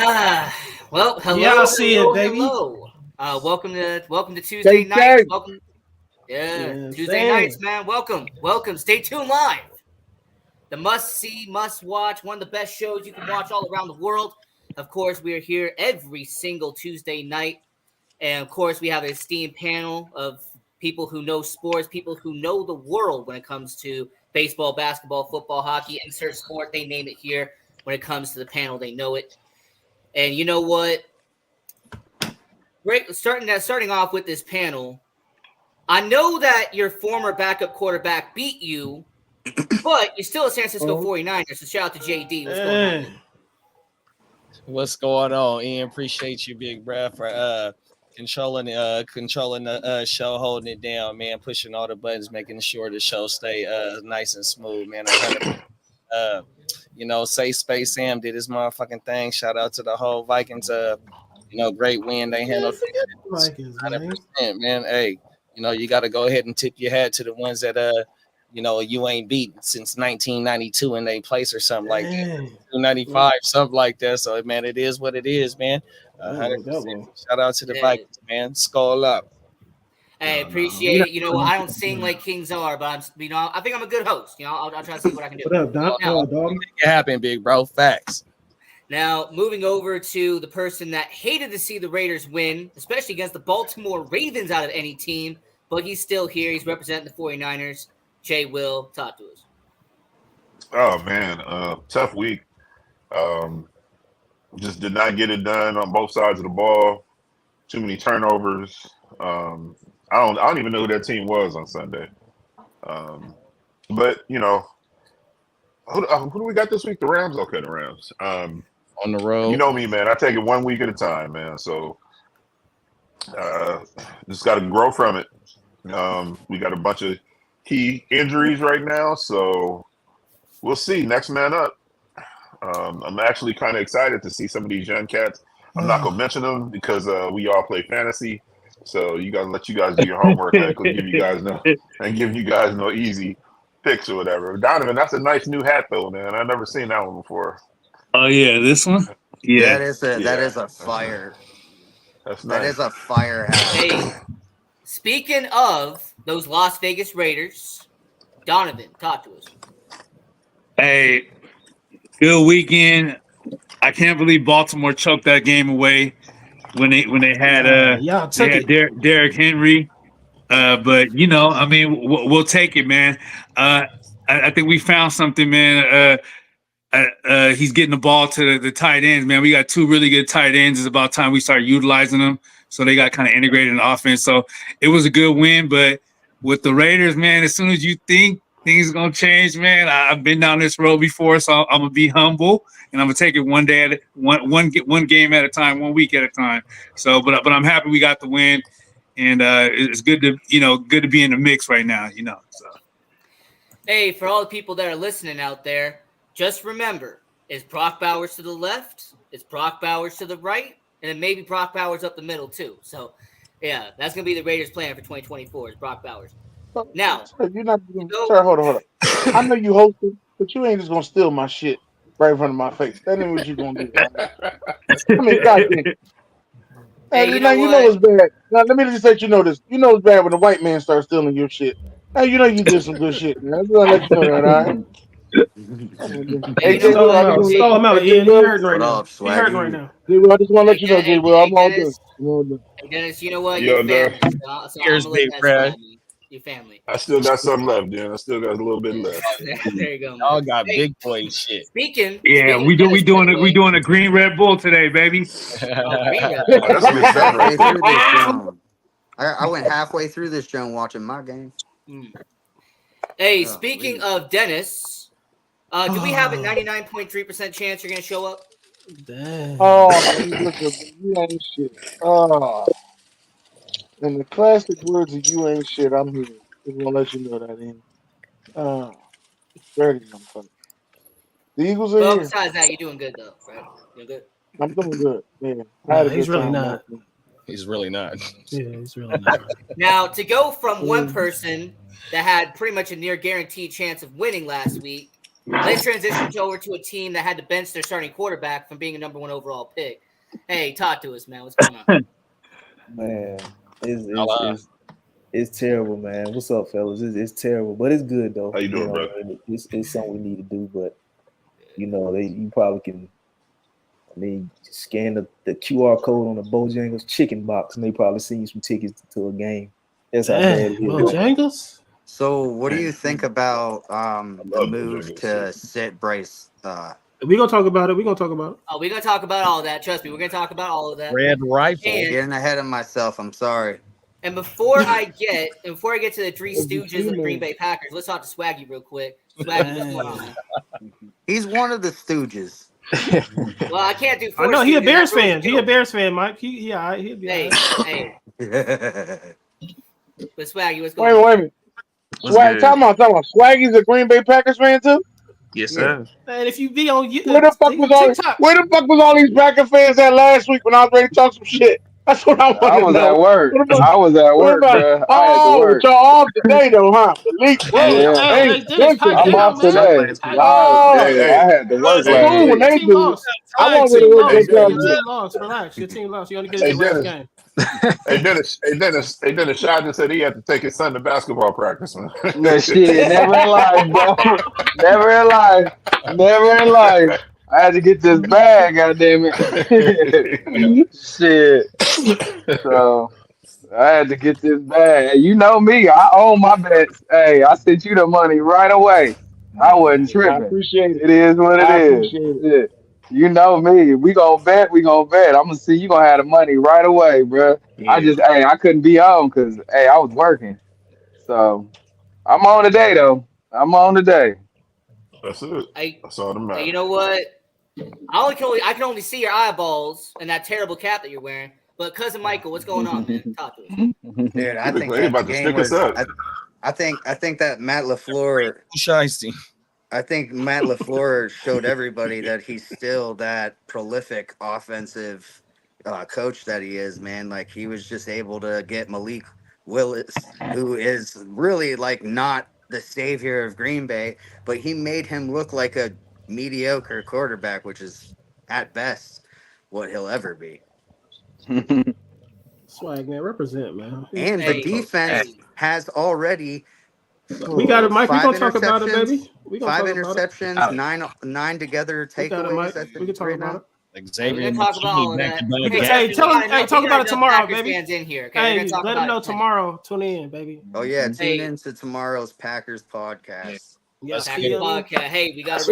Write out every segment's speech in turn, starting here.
Well, hello, Yeah, I see hello, it, baby. hello. Welcome to Tuesday nights. Welcome, Yes, Tuesday nights, man. Welcome. Stay tuned live. The must see, must watch, one of the best shows you can watch all around the world. Of course, we are here every single Tuesday night, and of course, we have an esteemed panel of people who know sports, people who know the world when it comes to baseball, basketball, football, hockey, insert sport. They name it here. When it comes to the panel, they know it. And you know what? Great. Starting off with this panel, I know that your former backup quarterback beat you, but you're still a San Francisco 49ers. So shout out to JD. What's going on? What's going on, Ian? Appreciate you, big bruh, for controlling the show, holding it down, man, pushing all the buttons, making sure the show stay nice and smooth, man. Say Space Sam did his motherfucking thing. Shout out to the whole Vikings. Great win. They handled Vikings, 100%, man. Hey, you got to go ahead and tip your hat to the ones that you ain't beat since 1992 in a place or something like that. 295, something like that. So, man, it is what it is, man. 100%. Shout out to the Vikings, man. Skull up. Hey, appreciate it. You know, I don't sing like Kings are, but I think I'm a good host. I'll try to see what I can do. What up, Doc? Make it happen, big bro. Facts. Now, moving over to the person that hated to see the Raiders win, especially against the Baltimore Ravens out of any team, but he's still here. He's representing the 49ers. Jay Will, talk to us. Oh, man. Tough week. Just did not get it done on both sides of the ball. Too many turnovers. I don't even know who that team was on Sunday. But, who do we got this week? The Rams? Okay, the Rams. On the road. You know me, man. I take it 1 week at a time, man. So just got to grow from it. We got a bunch of key injuries right now, so we'll see. Next man up. I'm actually kind of excited to see some of these young cats. I'm not gonna mention them because we all play fantasy. So let you guys do your homework. I ain't gonna give you guys no easy picks or whatever. Donovan, that's a nice new hat though, man. I've never seen that one before. Oh yeah, this one. Yeah, that is a fire. That's nice. That is a fire hat. Hey, speaking of those Las Vegas Raiders, Donovan, talk to us. Hey, good weekend. I can't believe Baltimore choked that game away when they had Derrick Henry. But we'll take it, man. I think we found something, man. He's getting the ball to the tight ends, man. We got two really good tight ends. It's about time we start utilizing them, so they got kind of integrated in the offense. So it was a good win, but with the Raiders, man, as soon as you think things are gonna change, man, I've been down this road before, so I'm gonna be humble and I'm gonna take it one day at one game at a time, 1 week at a time. So, but I'm happy we got the win, and it's good to be in the mix right now. So. Hey, for all the people that are listening out there, just remember: is Brock Bowers to the left? Is Brock Bowers to the right? And then maybe Brock Bowers up the middle too. So, yeah, that's gonna be the Raiders' plan for 2024. Is Brock Bowers. Now, you're not sir, hold on. I know you hosting, but you ain't just gonna steal my shit right in front of my face. That ain't what you gonna do. I mean, goddamn. Hey, you know it's bad. Now, let me just let you know this. You know it's bad when the white man starts stealing your shit. Now you know you did some good shit, man. I'm gonna let you know that, all right? Hey, stall him out, Ian. He hurting right now. He hurting right now. I just want to let you know, Jay. Well, I'm all good. Dennis, you know what? Your family. So Here's big Brad. Your family. I still got some left, dude. I still got a little bit left. There you go. Y'all got big boy shit. Speaking. We doing a green Red Bull today, baby. I went halfway through this joint watching my game. Hey, speaking of Dennis, do we have a 99.3% chance you're gonna show up? Damn. You ain't shit. In the classic words of "you ain't shit," I'm here. Just gonna let you know that, Ian. Ready, I'm fucking. The Eagles are here. Besides that, you're doing good though, right? You're good. I'm doing good, man. He's really not. He's really not. Yeah, he's really not. Now, to go from one person that had pretty much a near guaranteed chance of winning last week let's transition over to a team that had to bench their starting quarterback from being a number 1 overall pick. Hey, talk to us, man. What's going on? Man, it's terrible, man. What's up, fellas? It's terrible, but it's good though. How you doing, bro? It's something we need to do, but you probably can. I mean, scan the QR code on the Bojangles chicken box, and they probably send you some tickets to a game. That's how bad it is. Bojangles? So, what do you think about the move to sit Bryce? We're gonna talk about it. Oh, we're gonna talk about all of that. Trust me, we're gonna talk about all of that. Red Rifle. Getting ahead of myself. I'm sorry. And before I get to the Three Stooges of Green Bay Packers, let's talk to Swaggy real quick. Swaggy, what's going on? He's one of the Stooges. Well, I can't do. I know he a Bears fan. He a Bears fan, Mike. He'll be hey. But Swaggy, what's Wait going a on? minute. Swag, time out. Swaggy's a Green Bay Packers fan too. Yes, sir. And if you be on Where the fuck was all these Packers fans at last week when I was ready to talk some shit? That's what I want to know. I was at work, bro. I had to work. Y'all off today though, huh? I'm off today. I had to work last week. I want to work. Your team lost. Relax. Your team lost. You only get the last game. Hey Dennis, Shad just said he had to take his son to basketball practice, man. No shit, never in life, bro. Never in life. I had to get this bag, goddammit. Shit. So I had to get this bag. You know me, I own my bets. Hey, I sent you the money right away. I wasn't tripping. I appreciate it. It is what it is. You know me. We gonna bet. I'm gonna see you gonna have the money right away, bro. Yeah. I couldn't be on because I was working. So I'm on today though. That's it. That's all that matters. You know what? I can only see your eyeballs and that terrible cap that you're wearing. But cousin Michael, what's going on, man? Talk to us. Dude, I think that game was, I think that Matt LaFleur. I think Matt LaFleur showed everybody that he's still that prolific offensive coach that he is, man. Like he was just able to get Malik Willis, who is really like not the savior of Green Bay, but he made him look like a mediocre quarterback, which is at best what he'll ever be. Swag, man, represent, man. And the defense has already. We got it, Mike. We're gonna talk about it, baby. Five interceptions, nine together takeaways. We can talk about it. Xavier, talk about all of that. Talk about it tomorrow, baby. In here, okay? Hey, let them know tomorrow. Tune in, baby. Oh yeah, tune in to tomorrow Packers podcast. Yes, Packers podcast. Hey, we gotta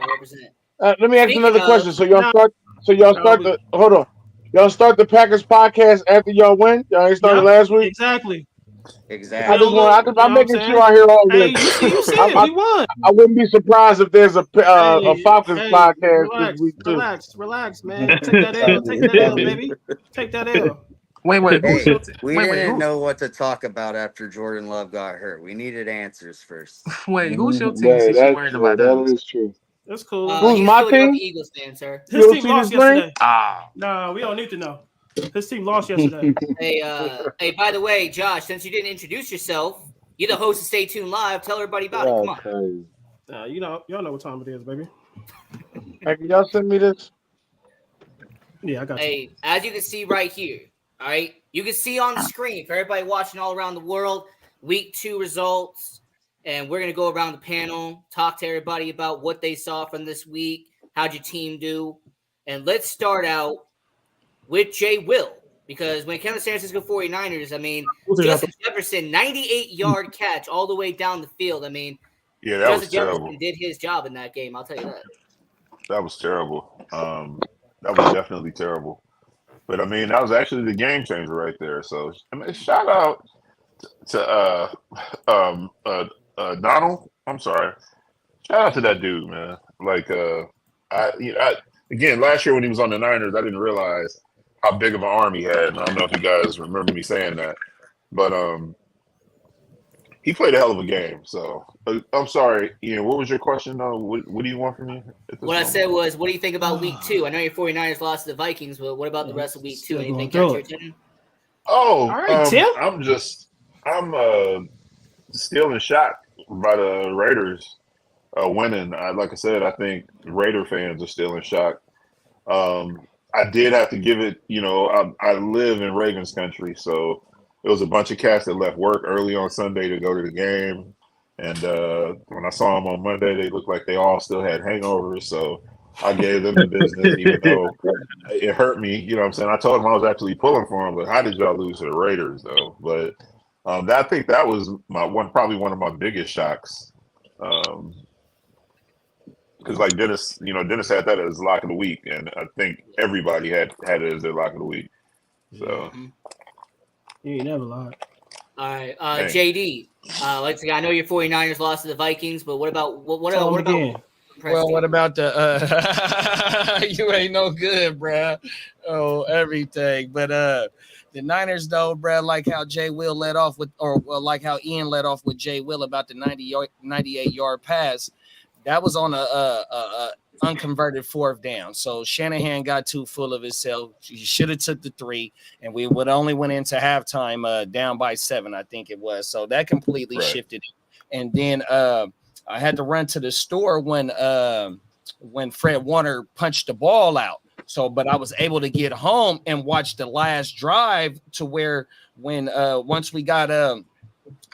represent. Let me ask another question. So y'all start. Hold on. Y'all start the Packers podcast after y'all win. Y'all ain't started last week. Exactly. I just want. I'm making sure I hear all this. You said we won. I wouldn't be surprised if there's a Falcons podcast this week too. Relax, man. Take that L, baby. Take that L. Wait. We didn't know what to talk about after Jordan Love got hurt. We needed answers first. Wait, who's your team? Since you're worried about that? That is true. That's cool. Who's my team? Eagles fan, sir. His team lost yesterday. No, we don't need to know. His team lost yesterday. Hey, by the way, Josh, since you didn't introduce yourself, you're the host of Stay Tuned Live. Tell everybody about it. Come on. Y'all know what time it is, baby. Hey, can y'all send me this? Yeah, I got you. Hey, as you can see right here, all right, you can see on the screen for everybody watching all around the world, week 2 results. And we're going to go around the panel, talk to everybody about what they saw from this week. How'd your team do? And let's start out with Jay Will, because when it comes to San Francisco 49ers, I mean, Justin Jefferson, 98-yard catch all the way down the field. I mean, yeah, that Justin was terrible. Jefferson did his job in that game. I'll tell you that. That was terrible. That was definitely terrible. But I mean, that was actually the game changer right there. So I mean, shout out to Donald. I'm sorry. Shout out to that dude, man. Like, again, last year when he was on the Niners, I didn't realize how big of an arm he had. And I don't know if you guys remember me saying that, but he played a hell of a game. So I'm sorry, Ian. What was your question? What do you want from me? What I said was, what do you think about week 2? I know your 49ers lost to the Vikings, but what about the rest of week 2? Anything catch your attention? Oh, all right, Tim. I'm still in shock by the Raiders winning. Like I said, I think Raider fans are still in shock. I did have to give it, I live in Ravens country, so it was a bunch of cats that left work early on Sunday to go to the game. And when I saw them on Monday, they looked like they all still had hangovers. So I gave them the business, even though it hurt me. You know what I'm saying? I told them I was actually pulling for them, but how did y'all lose to the Raiders, though? But I think that was probably one of my biggest shocks. Because like Dennis had that as lock of the week, and I think everybody had it as their lock of the week. So you ain't never lied. All right, JD. I know your 49ers lost to the Vikings, but what about what about? Well, what about the you ain't no good, bruh. Oh, everything. But the Niners, though, bruh, like how Jay Will led off with, or like how Ian led off with Jay Will about the 98-yard pass. That was on a unconverted fourth down. So Shanahan got too full of himself. He should have took the 3, and we would only went into halftime down by 7, I think it was. So that completely shifted it. And then I had to run to the store when Fred Warner punched the ball out. So, but I was able to get home and watch the last drive to where once we got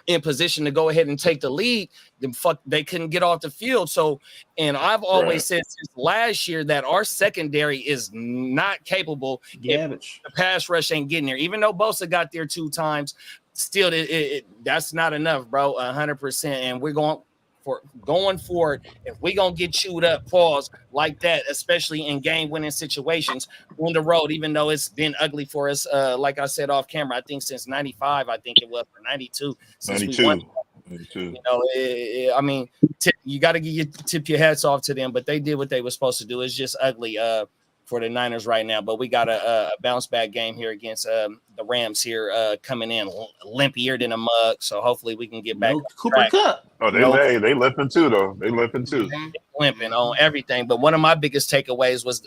in position to go ahead and take the lead, then they couldn't get off the field. So, and I've always said since last year that our secondary is not capable. If the pass rush ain't getting there, even though Bosa got there 2 times, still that's not enough, bro. 100%. And we're going forward, if we're gonna get chewed up pause like that, especially in game-winning situations on the road, even though it's been ugly for us, like I said off camera, I think since 95, I think it was, or 92. 92. I mean, you got to tip your hats off to them, but they did what they were supposed to do. It's just ugly for the Niners right now, but we got a bounce back game here against the Rams here coming in limpier than a mug. So hopefully we can get back. Cooper Kupp. Oh, they limping too, though. They limping too. Limping on everything. But one of my biggest takeaways was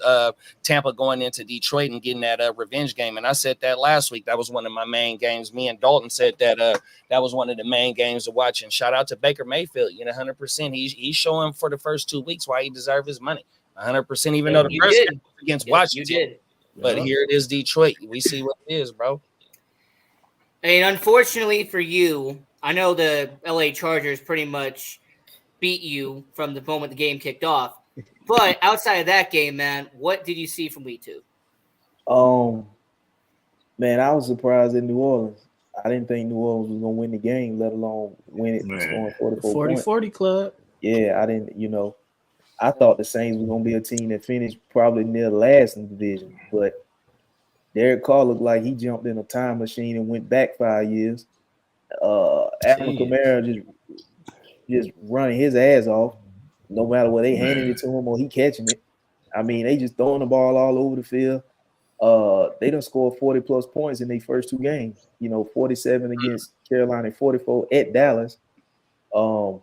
Tampa going into Detroit and getting that revenge game. And I said that last week. That was one of my main games. Me and Dalton said that that was one of the main games to watch. And shout out to Baker Mayfield. 100%. He's showing for the first 2 weeks why he deserved his money. 100%. Even though the first game was against Washington. You did. But here it is, Detroit. We see what it is, bro. And unfortunately for you, I know the LA Chargers pretty much beat you from the moment the game kicked off. But outside of that game, man, what did you see from week 2? Man, I was surprised in New Orleans. I didn't think New Orleans was going to win the game, let alone win it scoring 44 points. 40-40 club. Yeah, I didn't, I thought the Saints were going to be a team that finished probably near last in the division. But Derek Carr looked like he jumped in a time machine and went back 5 years. Alvin Kamara just running his ass off, no matter what they handing it to him or he catching it. I mean, they just throwing the ball all over the field. They done scored 40-plus points in their first 2 games. 47 against Carolina, 44 at Dallas. So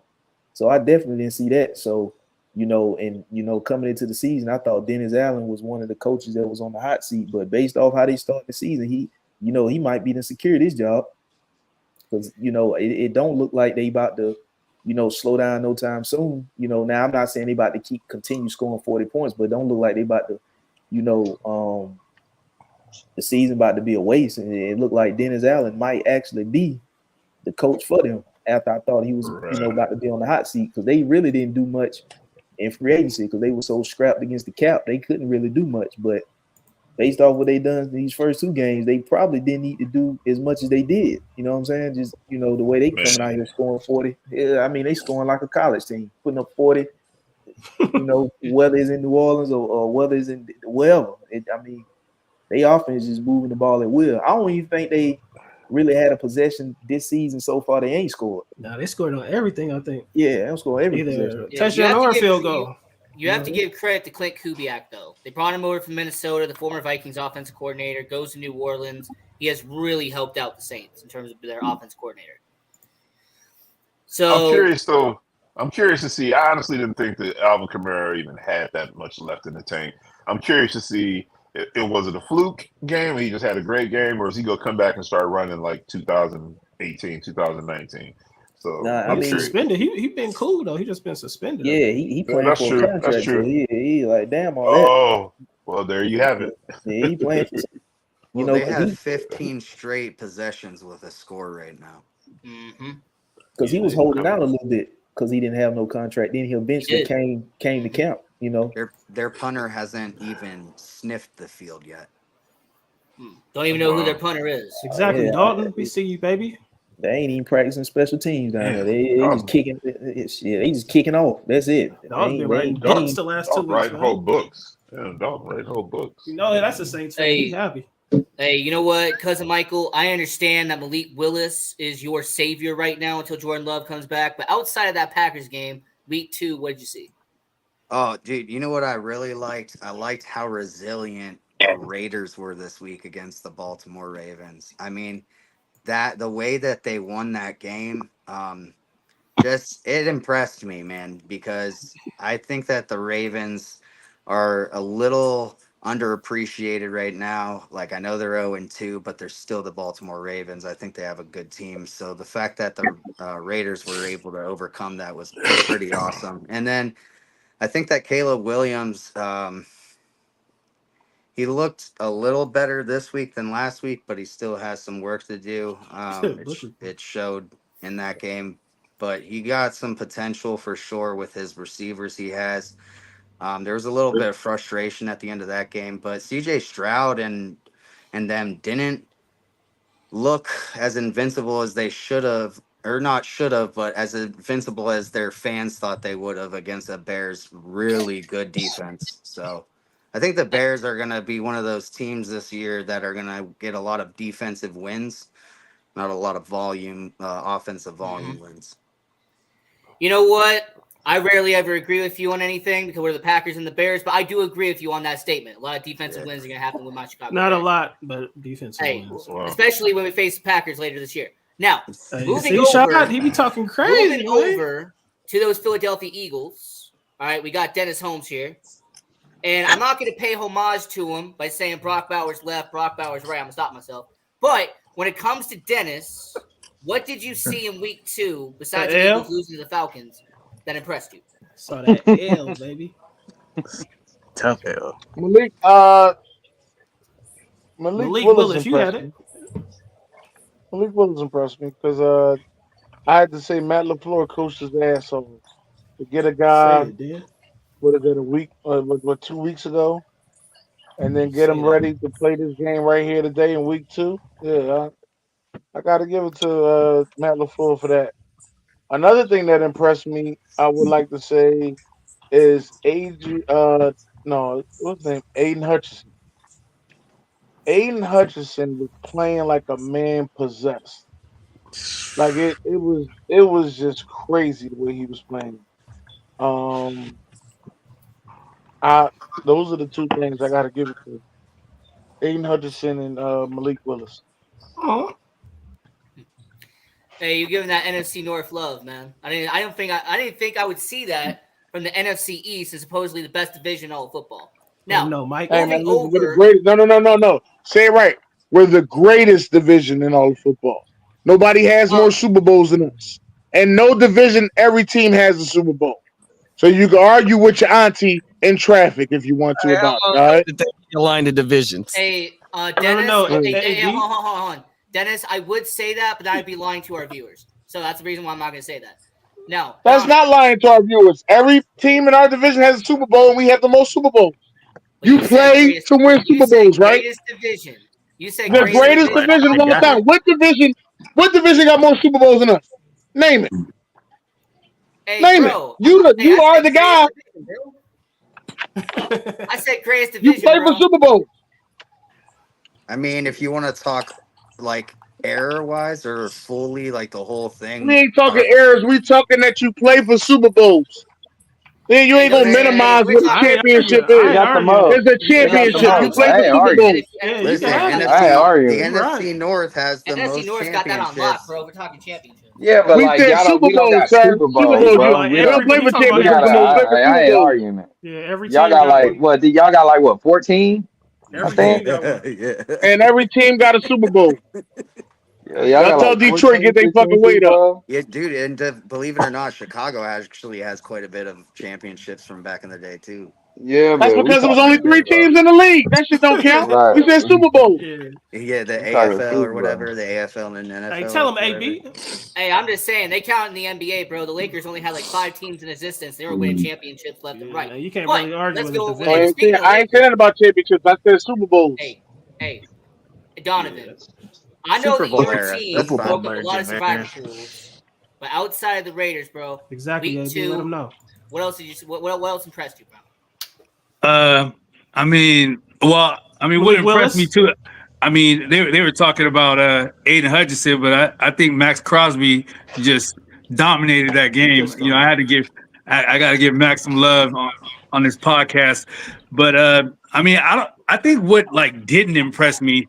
I definitely didn't see that. So, coming into the season, I thought Dennis Allen was one of the coaches that was on the hot seat. But based off how they started the season, he might be the secure this job. Because, it don't look like they about to, slow down no time soon. Now I'm not saying they about to continue scoring 40 points, but it don't look like they about to, the season about to be a waste. And it looked like Dennis Allen might actually be the coach for them after I thought he was, about to be on the hot seat, because they really didn't do much in free agency because they were so scrapped against the cap. They couldn't really do much. But based off what they done in these first 2 games, they probably didn't need to do as much as they did. You know what I'm saying? Just, the way they coming out here scoring 40. I mean, they scoring like a college team, putting up 40, whether it's in New Orleans or whether it's in wherever. They offense is moving the ball at will. I don't even think they really had a possession this season so far. They ain't scored. No, they scored on everything, I think. Yeah, they scored every possession. Touchdown or field goal. You have to give credit to Clint Kubiak, though. They brought him over from Minnesota, the former Vikings offensive coordinator, goes to New Orleans. He has really helped out the Saints in terms of their offense coordinator. So I'm curious, though. I'm curious to see. I honestly didn't think that Alvin Kamara even had that much left in the tank. I'm curious to see, was it a fluke game? He just had a great game, or is he going to come back and start running like 2018, 2019? So I mean, suspended. He been cool though. He just been suspended. Yeah, he playing for a contract. That's true. So he like damn all that. Oh, well, there you have it. Yeah, he playing for. They have 15 straight possessions with a score right now. Because he was holding out a little bit because he didn't have no contract. Then he eventually came to camp. Their punter hasn't even sniffed the field yet. Don't even know who their punter is. Exactly, yeah. Dalton. We see you, baby. They ain't even practicing special teams down there. They just kicking. They just kicking off. That's it. Dalton right books the last 2 weeks. Write whole books. Yeah, Dalton write whole books. That's the same thing. He's happy. Hey, you know what, Cousin Michael? I understand that Malik Willis is your savior right now until Jordan Love comes back. But outside of that Packers game, week 2, what did you see? Oh, dude, you know what I really liked? I liked how resilient the Raiders were this week against the Baltimore Ravens. I mean, the way that they won that game, it impressed me, man, because I think that the Ravens are a little underappreciated right now. Like, I know they're 0-2, but they're still the Baltimore Ravens. I think they have a good team. So the fact that the Raiders were able to overcome that was pretty awesome. And then I think that Caleb Williams, he looked a little better this week than last week, but he still has some work to do. It showed in that game, but he got some potential for sure with his receivers he has. There was a little bit of frustration at the end of that game, but CJ Stroud and them didn't look as invincible as they should have, or not should have, but as invincible as their fans thought they would have against a Bears really good defense. So I think the Bears are going to be one of those teams this year that are going to get a lot of defensive wins, not a lot of offensive volume wins. You know what? I rarely ever agree with you on anything because we're the Packers and the Bears, but I do agree with you on that statement. A lot of defensive wins are going to happen with my Chicago Not Bears. A lot, but defensive wins. Especially when we face the Packers later this year. Now, moving he be talking crazy. Moving over to those Philadelphia Eagles. All right, we got Dennis Holmes here. And I'm not going to pay homage to him by saying Brock Bowers left, Brock Bowers right. I'm going to stop myself. But when it comes to Dennis, what did you see in week 2 besides the Eagles losing to the Falcons that impressed you? Saw that L, baby. Tough L. Malik Willis, you had it. Malik Willis impressed me because I had to say Matt LaFleur coached his ass off to get a guy. What is it, a week? 2 weeks ago, and then get him ready to play this game right here today in week 2. Yeah, I got to give it to Matt LaFleur for that. Another thing that impressed me, I would like to say, is Aiden Hutchinson. Aiden Hutchinson was playing like a man possessed. Like it was just crazy the way he was playing. Those are the 2 things I got to give it to: Aiden Hutchinson and Malik Willis. Oh. Hey, you're giving that NFC North love, man. I didn't think I would see that from the NFC East, as supposedly the best division in all of football. Now, no, Mike. Hey, man, no. Say it right. We're the greatest division in all of football. Nobody has more Super Bowls than us, and no division. Every team has a Super Bowl. So you can argue with your auntie in traffic if you want to about it. All right. Align the divisions. Hey, Dennis. Hold on. Dennis, I would say that, but I'd be lying to our viewers. So that's the reason why I'm not going to say that. No. That's not lying to our viewers. Every team in our division has a Super Bowl, and we have the most Super Bowls. You play to win Super Bowls, right? Greatest division. You said the greatest division of all time. What division got more Super Bowls than us? Name it. Hey, Name bro, it. You are the guy. I said greatest division. You play for Super Bowl. I mean, if you want to talk like error-wise or fully like the whole thing. We ain't talking errors. We talking that you play for Super Bowls. Then you ain't gonna minimize what the championship is. It's a championship. You play for Super Bowls. The NFC North has the most championships. Got that on lock, bro. We're talking championship. Yeah, but we like said Super Bowl, sir. Super Bowl, bro. We don't play for championship. I ain't arguing it. Yeah, y'all got like what? Y'all got like what? 14? I think. And every team got a Super Bowl. Yeah, y'all tell like Detroit get their fucking weight up. Yeah, dude, and believe it or not, Chicago actually has quite a bit of championships from back in the day too. Yeah, That's but we because it was only talking 3 teams in the league. That shit don't count. right. We said Super Bowl. Yeah, the We talking AFL or Super whatever, Bowl. the AFL and NFL. Hey, tell them, whatever. AB. Hey, I'm just saying they count in the NBA, bro. The Lakers only had like 5 teams in existence. They were winning championships left and right. You can't But really argue let's with go. the I division. ain't saying about championships. I said Super Bowls. Hey, Donovan. I know Super that Bowl your era. team That's broke fine. up a lot of survivor pools, but outside of the Raiders, bro. Exactly. Week AB, 2. let them know. What else did you? What else impressed you, bro? I mean, what impressed me too. I mean, they were talking about Aiden Hutchinson, but I think Max Crosby just dominated that game. You know, I got to give Max some love on this podcast. But I mean, I think what like didn't impress me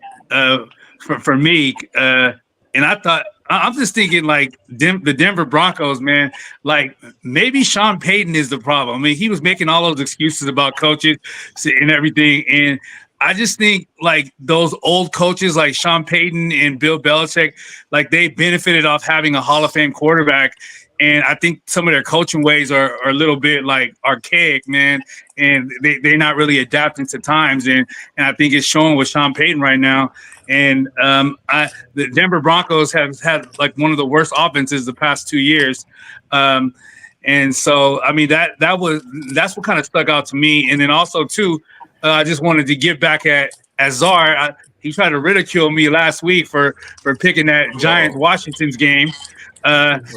for me, and I thought I'm just thinking like the Denver Broncos, man. Like maybe Sean Payton is the problem. I mean, he was making all those excuses about coaches and everything, and I just think like those old coaches like Sean Payton and Bill Belichick, like they benefited off having a Hall of Fame quarterback. And I think some of their coaching ways are a little bit like archaic, man. And they're not really adapting to times. And I think it's showing with Sean Payton right now. And the Denver Broncos have had like one of the worst offenses the past 2 years. And so, I mean, that's what kind of stuck out to me. And then also too, I just wanted to get back at Czar. He tried to ridicule me last week for picking that Giants-Washington's game. And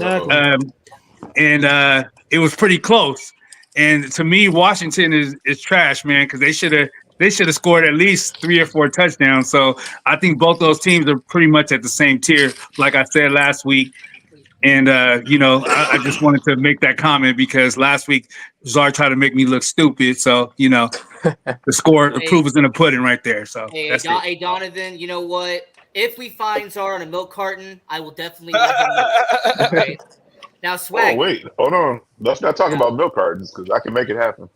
it was pretty close. And to me, Washington is trash, man, because they should have scored at least 3 or 4 touchdowns. So I think both those teams are pretty much at the same tier, like I said last week. And I just wanted to make that comment because last week Czar tried to make me look stupid. So the proof is in the pudding right there. So hey, Donovan, you know what? If we find Czar on a milk carton, I will definitely let him know. Okay. Now, Swag. Oh, wait. Hold on. Let's not talk about milk cartons because I can make it happen.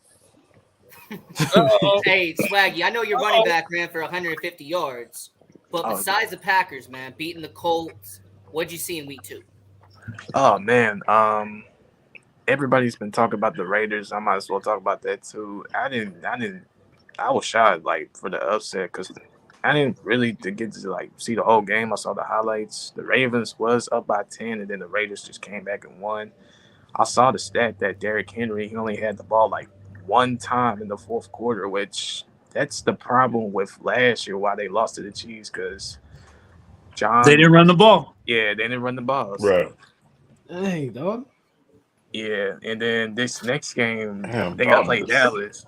Hey, Swaggy, I know your running back ran for 150 yards, but besides the Packers, man, beating the Colts, what'd you see in week 2? Oh, man. Everybody's been talking about the Raiders. I might as well talk about that, too. I was shocked, like, for the upset because I didn't really get to like see the whole game. I saw the highlights. The Ravens was up by 10, and then the Raiders just came back and won. I saw the stat that Derrick Henry, he only had the ball like 1 time in the 4th quarter, which that's the problem with last year why they lost to the Chiefs because they didn't run the ball. Yeah, they didn't run the ball. Right. Hey, dog. Yeah, and then this next game, they got to play Dallas.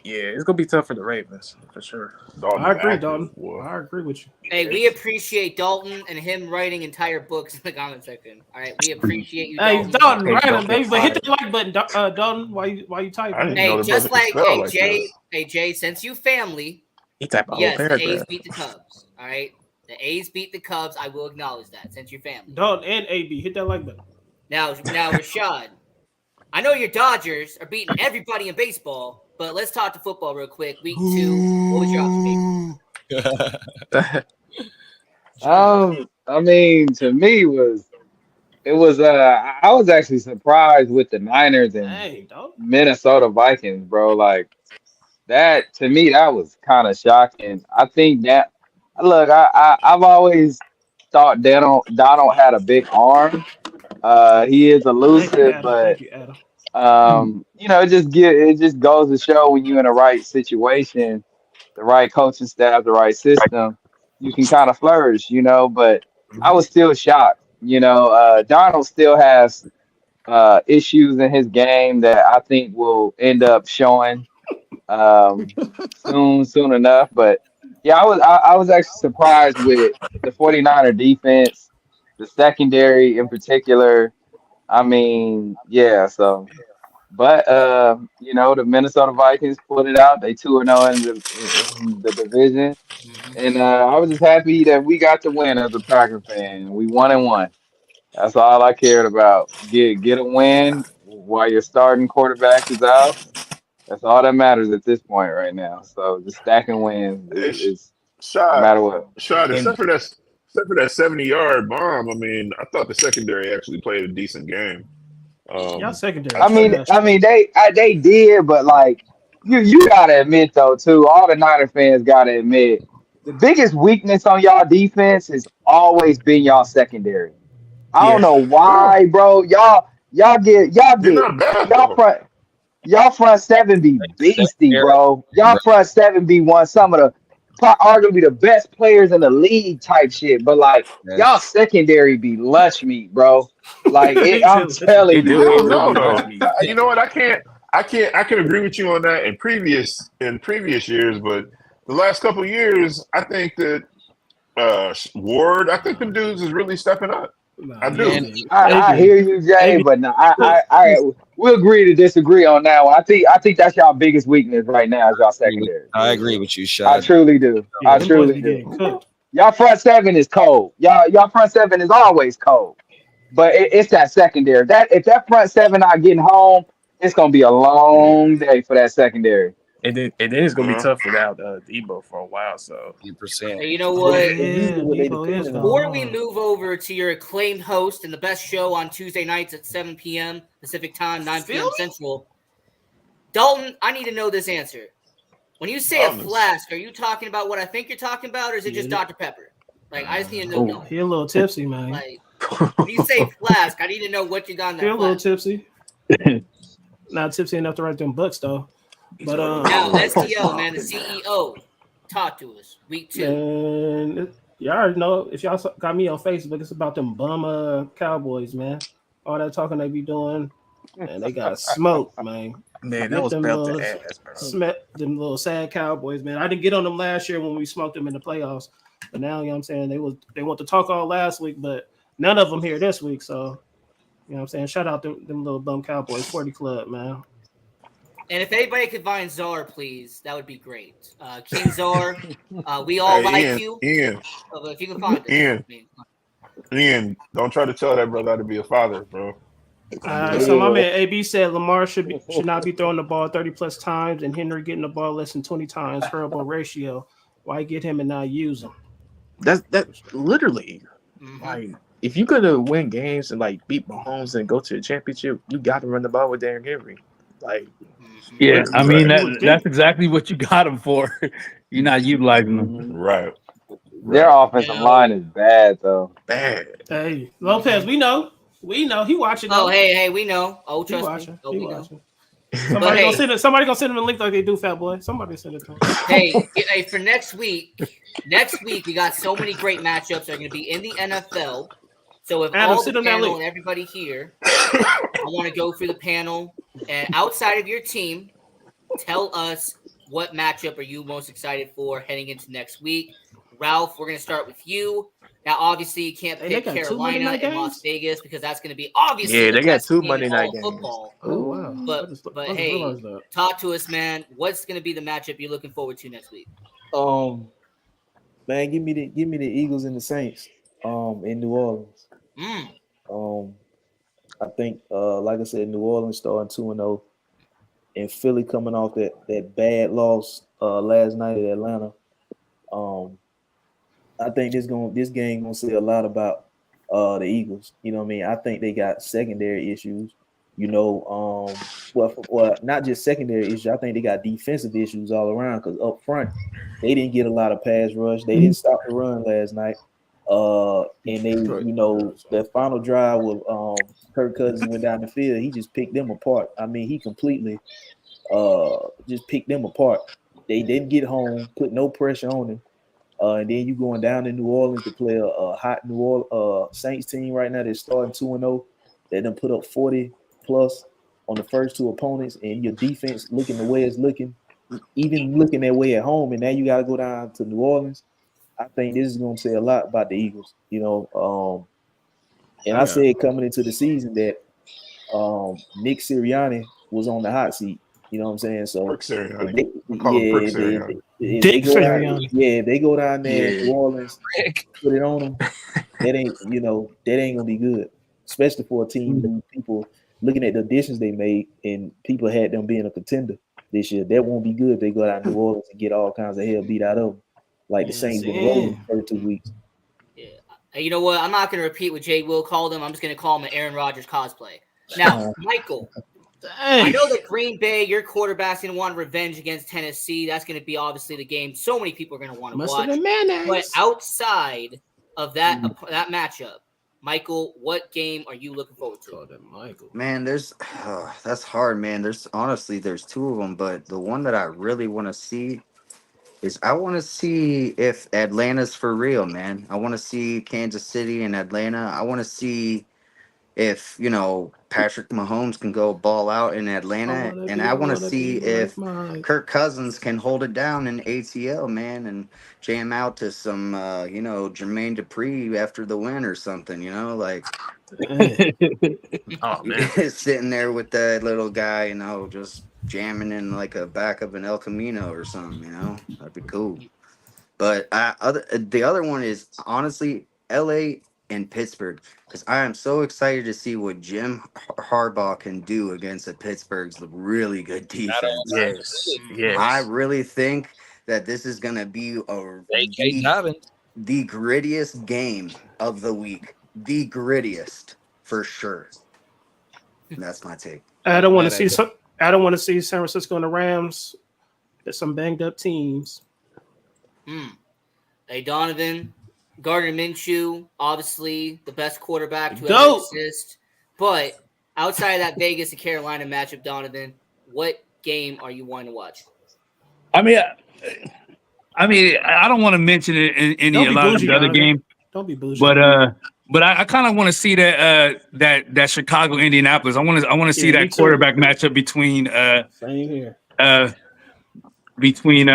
Yeah, it's gonna be tough for the Ravens for sure. I agree, Dalton. I agree with you. Hey, we appreciate Dalton and him writing entire books in the comment section. All right, we appreciate you. Hey, Dalton, write them, baby. But hit the like button, Dalton. Why you type? Hey, just like Jay, since you family, yes, the A's beat the Cubs. All right, the A's beat the Cubs. I will acknowledge that since you're family. Dalton and AB, hit that like button. Now, Rashad, I know your Dodgers are beating everybody in baseball. But let's talk to football real quick. Week 2, what was your observation? I mean, to me, I was actually surprised with the Niners and Minnesota Vikings, bro. Like that to me, that was kind of shocking. I think that I've always thought Donald had a big arm. He is elusive, but it just goes to show when you're in the right situation, the right coaching staff, the right system, you can kind of flourish, but I was still shocked. Donald still has issues in his game that I think will end up showing soon enough. But yeah, I was actually surprised with the 49er defense, the secondary in particular. I mean, yeah, so but the Minnesota Vikings pulled it out. They 2-0 in the division. And I was just happy that we got the win as a Packer fan. We 1-1. That's all I cared about. Get a win while your starting quarterback is out. That's all that matters at this point right now. So just stacking wins is no matter what. Shad, except for that 70-yard bomb, I mean, I thought the secondary actually played a decent game. Y'all secondary. I mean, they did, but like you gotta admit though, too, all the Niner fans gotta admit the biggest weakness on y'all defense has always been y'all secondary. I don't know why, bro. Y'all get not bad, y'all front seven be beastie, bro. Y'all front seven be some of the arguably the best players in the league type shit. But like y'all secondary be lush meat, bro. Like I'm telling you, I don't know though. You know what? I can agree with you on that in previous years, but the last couple of years, I think that Ward, I think them dudes is really stepping up. I do. I hear you, Jay, but no, I we'll agree to disagree on that one. I think that's y'all biggest weakness right now is y'all secondary. I agree with you, Shad. I truly do. I truly do. Y'all front seven is cold. Y'all front seven is always cold. But it's that secondary. If that front seven not getting home, it's gonna be a long day for that secondary. And then it's gonna be tough without Debo for a while. So 100%. Hey, you know what? Before Before we move over to your acclaimed host and the best show on Tuesday nights at 7 p.m. Pacific time, 9 p.m. Central, Dalton, I need to know this answer. When you say a flask, are you talking about what I think you're talking about, or is it just Dr. Pepper? Like, I just need to know. He a little tipsy, man. Like, when you say flask, I need to know what you got in that He a little flask. tipsy. Not tipsy enough to write them books, though. But now STL, man, the CEO, talk to us. Week 2. And y'all already know, if y'all got me on Facebook, it's about them bum Cowboys, man. All that talking they be doing, and they got smoked, man. Man, that was belt to ass, bro. Them little sad Cowboys, man. I didn't get on them last year when we smoked them in the playoffs, but now, you know what I'm saying, they want to talk all last week, but none of them here this week, so, you know what I'm saying, shout out them little bum Cowboys 40 club, man. And if anybody could find Czar, please, that would be great. King Czar, we all like you. Ian, if you can find it. Ian, don't try to tell that brother how to be a father, bro. So my man AB said Lamar should not be throwing the ball 30 plus times, and Henry getting the ball less than 20 times. Horrible ratio. Why get him and not use him? That's literally like if you're gonna win games and like beat Mahomes and go to the championship, you got to run the ball with Derrick Henry. Like, yeah, I mean that's exactly what you got him for. You're not utilizing them, right? Their offensive line is bad, though. Bad. Hey, Lopez, we know he watching. Oh, hey, we know. Oh, trust watching. me. Oh, we know. Somebody gonna send him a link like they do, Fat Boy. Somebody send it to him. Hey, for next week we got so many great matchups that are going to be in the NFL. So if Adam, all the panel and everybody here, I want to go through the panel and outside of your team, tell us what matchup are you most excited for heading into next week. Ralph, we're going to start with you. Now, obviously, you can't pick Carolina and Las Vegas because that's going to be obviously they got 2 Monday night games. Football. Oh wow! But hey, talk to us, man. What's going to be the matchup you're looking forward to next week? Man, give me the Eagles and the Saints. In New Orleans. I think, like I said, New Orleans starting 2-0, and Philly coming off that bad loss last night at Atlanta. I think this game gonna say a lot about the Eagles. You know what I mean? I think they got secondary issues. You know, well, not just secondary issues. I think they got defensive issues all around because up front they didn't get a lot of pass rush. They didn't stop the run last night. And they, you know, that final drive with Kirk Cousins went down the field. He just picked them apart. I mean, he completely just picked them apart. They didn't get home, put no pressure on them. And then you going down to New Orleans to play a hot New Orleans Saints team right now. They're starting 2-0. They done put up 40 plus on the first 2 opponents, and your defense looking the way it's looking, even looking that way at home. And now you got to go down to New Orleans. I think this is going to say a lot about the Eagles, you know. And I said coming into the season that Nick Sirianni was on the hot seat. You know what I'm saying? So they go down there in New Orleans, put it on them. That ain't gonna be good, especially for a team who people looking at the additions they made and people had them being a contender this year. That won't be good if they go down to New Orleans and get all kinds of hell beat out of them, like the Saints been rolling for 2 weeks. Yeah, Hey, you know what? I'm not going to repeat what Jay Will called him. I'm just going to call him an Aaron Rodgers cosplay. Now, Michael, I know that Green Bay, your quarterback's going to want revenge against Tennessee. That's going to be obviously the game so many people are going to want to watch. But outside of that matchup, Michael, what game are you looking forward to? Man, that's hard, man. There's two of them, but the one that I really want to see is I want to see if Atlanta's for real, man. I want to see Kansas City and Atlanta. I want to see if, Patrick Mahomes can go ball out in Atlanta. And I want to see if Kirk Cousins can hold it down in ATL, man, and jam out to some, Jermaine Dupri after the win or something, like. Oh, man. Sitting there with that little guy, just jamming in like a back of an El Camino or something, that'd be cool. But the other one is honestly LA and Pittsburgh, because I am so excited to see what Jim Harbaugh can do against a Pittsburgh's really good defense. Yes. I really think that this is gonna be the grittiest game of the week, the grittiest for sure. And that's my take. I don't want to see San Francisco and the Rams. There's some banged up teams. Hey, Donovan, Gardner Minshew, obviously the best quarterback to ever exist. But outside of that Vegas and Carolina matchup, Donovan, what game are you wanting to watch? I mean, I don't want to mention it in a lot of the other game. Don't be bougie. But I kind of want to see that Chicago Indianapolis. I want to see that quarterback matchup between same here. Between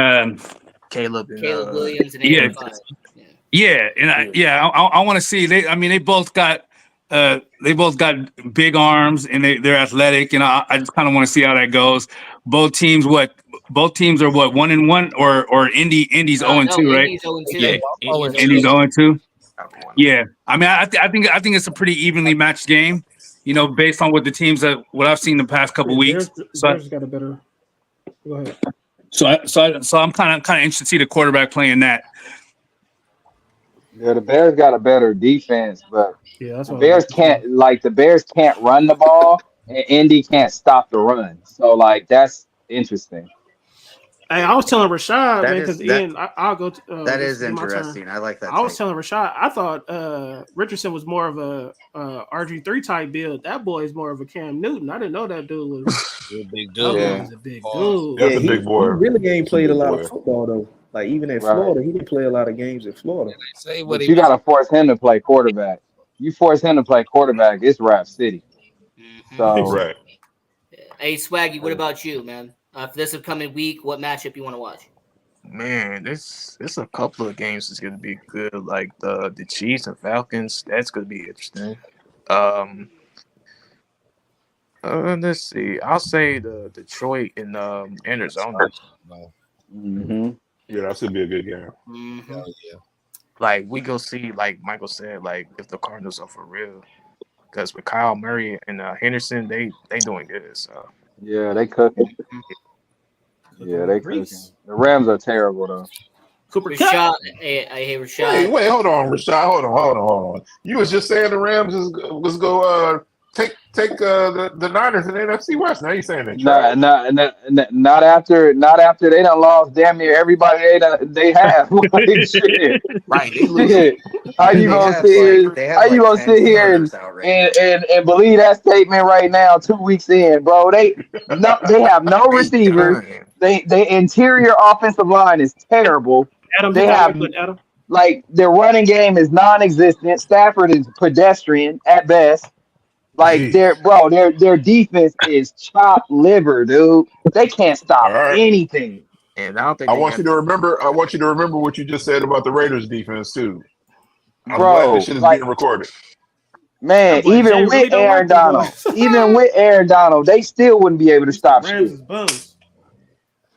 Caleb Williams and I want to see they both got big arms and they're athletic, and I just kind of want to see how that goes. Both teams are 1-1 or Indy's 0-2, right? Indy's 0-2. Yeah, Indy's 0-2. Yeah, I mean, I think it's a pretty evenly matched game, based on what I've seen the past couple weeks. Bears got a better. Go ahead. So I'm kind of interested to see the quarterback playing that. Yeah, the Bears got a better defense, but that's the Bears can't run the ball, and Indy can't stop the run. So that's interesting. Hey, I was telling Rashad, man, because Ian, I'll go. That is interesting. I like that. I was telling Rashad, I thought Richardson was more of a RG3 type build. That boy is more of a Cam Newton. I didn't know that dude was a big dude. He's a big dude. That's a big boy. He really ain't played a lot of football though. Like even in Florida, he didn't play a lot of games in Florida. You got to force him to play quarterback. You force him to play quarterback, it's Rap City. So right. Hey, Swaggy, what about you, man? For this upcoming week, what matchup you want to watch? Man, there's a couple of games that's gonna be good. Like the Chiefs and Falcons, that's gonna be interesting. Let's see. I'll say the Detroit and Arizona. Mm-hmm. Yeah, that should be a good game. Mm-hmm. Yeah. Like we go see, like Michael said, like if the Cardinals are for real, because with Kyle Murray and Henderson, they doing good. So yeah, they cooking. Yeah, they cooking. The Rams are terrible though. Rashad, hey, Rashad. Wait, hold on, Rashad. Hold on. You was just saying the Rams was go take the Niners in the NFC West. Now you saying that? Not after they done lost damn near everybody they have. Shit. Right. They lose. How you gonna sit here and believe that statement right now? 2 weeks in, bro. They have no receivers. They interior offensive line is terrible. Adam. Like their running game is non-existent. Stafford is pedestrian at best. Like their defense is chopped liver, dude. They can't stop anything. And I don't think I want you to remember what you just said about the Raiders defense too. I'm bro, glad this shit is being recorded. Man, even with Aaron Donald, they still wouldn't be able to stop shit.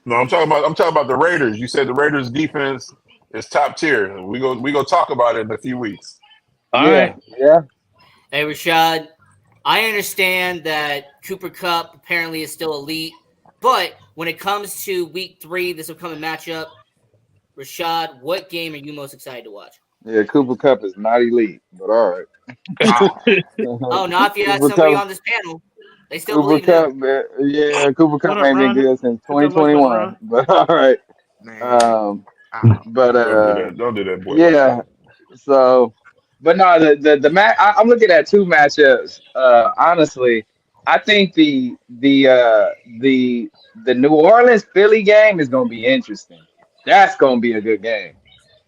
No, I'm talking about the Raiders. You said the Raiders defense is top tier. We go talk about it in a few weeks. All right. Yeah. Hey, Rashad, I understand that Cooper Kupp apparently is still elite, but when it comes to week 3, this upcoming matchup, Rashad, what game are you most excited to watch? Yeah, Cooper Cup is not elite, but all right. Oh, not if you had Cooper somebody Cup- on this panel. They still Cooper believe in him. Cup, man, yeah, Cooper Cup What up, ain't been Ron? good since Hit that like button, 2021. Ron. But all right. But Don't do that. Don't do that, boy. yeah. So, but no, the match. I'm looking at two matchups. Honestly, I think the New Orleans Philly game is gonna be interesting. That's gonna be a good game.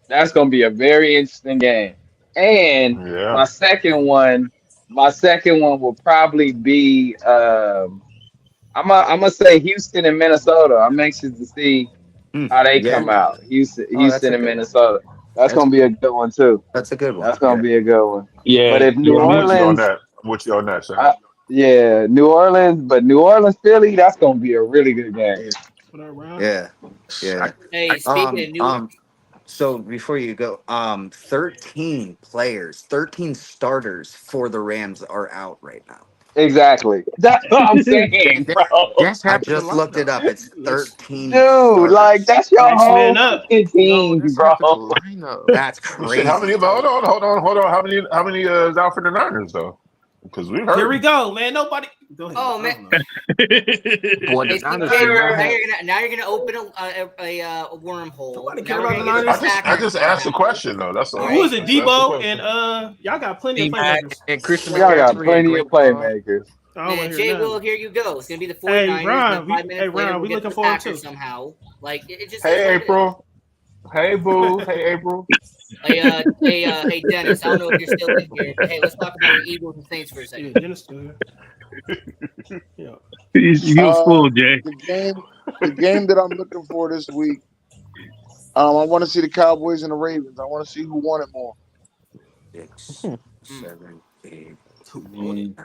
That's gonna be a very interesting game. And Yeah. my second one will probably be I'm gonna say Houston and Minnesota. I'm anxious to see how they come out. Houston that's a and good one. Minnesota. That's gonna be a good one too. That's a good one. That's gonna be a good one. Yeah. But if New I'm with you on Orleans, that. I'm with you on that, Sam. yeah, New Orleans, Philly, that's gonna be a really good game. What up, Ron? Yeah. Hey, speaking of New So before you go, 13 players, 13 starters for the Rams are out right now. Exactly. That's what I'm saying, bro. I just looked it up. It's 13. Dude, like that's your Next whole man up. fucking team, bro. That's Well, crazy. shit, how many? Hold on. How many is out for the Niners though? Because we've heard. Here we go, man. Nobody. Go ahead. Oh man. Boy, Hey, the Niners now do you're not have- gonna open a wormhole. Nobody Now care we're about gonna the get Niners. I just asked a question though. That's all. Who is it? Just asked a Debo question. and y'all got plenty of D-Mac playmakers. and Christian Y'all got McCaffrey plenty and of Greg Paul. playmakers. I don't And want to Jay hear Will, nothing. here you go. It's gonna be the Hey, 49ers. Ron, then 5 minutes later, we we'll get looking the forward Packers too. somehow. Like it just. Hey is what it is. April. Hey Boo. Hey April. Hey Dennis. I don't know if you're still in here, but hey, let's talk about your Eagles and Saints for a Yeah, second. Dennis still here. Yeah. You a fool, Jay. The game that I'm looking for this week. I want to see the Cowboys and the Ravens. I want to see who won it more. 6, 7, 8, 9.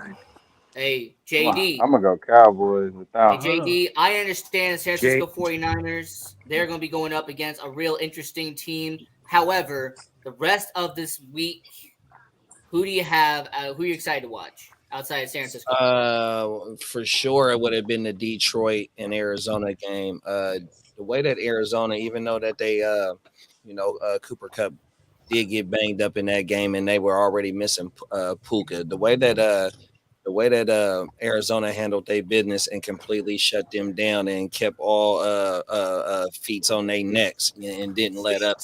Hey, JD. I'm gonna go Cowboys without. Hey, JD, I understand the San Francisco 49ers. They're going to be going up against a real interesting team. However, the rest of this week, who do you have? Who are you excited to watch outside of San Francisco? For sure, it would have been the Detroit and Arizona game. The way that Arizona, even though that they, Cooper Kupp did get banged up in that game, and they were already missing Puka. The way that Arizona handled their business and completely shut them down and kept all feet on their necks and didn't let up.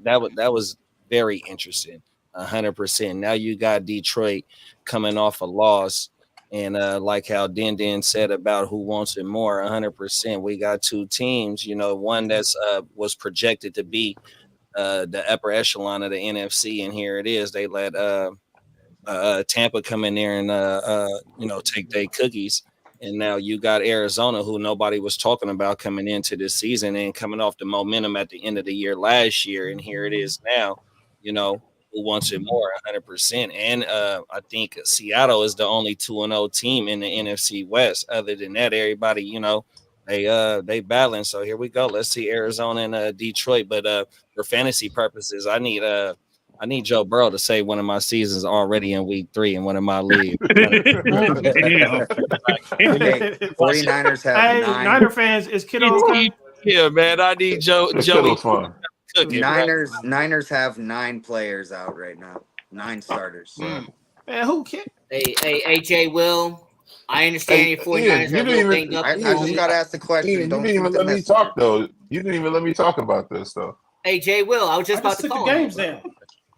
That was very interesting. 100%. Now you got Detroit coming off a loss, and like how Den said about who wants it more, 100%. We got two teams. One that's was projected to be the upper echelon of the NFC, and here it is. They let Tampa come in there and take their cookies, and now you got Arizona, who nobody was talking about coming into this season and coming off the momentum at the end of the year last year, and here it is now. Who wants it more? 100%. And I think Seattle is the only 2-0 team in the NFC West. Other than that, everybody, they balance. So here we go. Let's see Arizona and Detroit. But for fantasy purposes, I need Joe Burrow to say one of my seasons already in week 3 in one of my leagues. 49ers have Hey, 9. Niner fans, is Kittle okay? Yeah, man. I need Joey. Fun. Niners have 9 players out right now. 9 starters. Man, who cares? Hey, Jay Will. I understand your 49ers are a little banged up. I just got to ask the question. You didn't even let me talk though. You didn't even let me talk about this though. Hey, Jay Will. I was just about to took call the him. games down.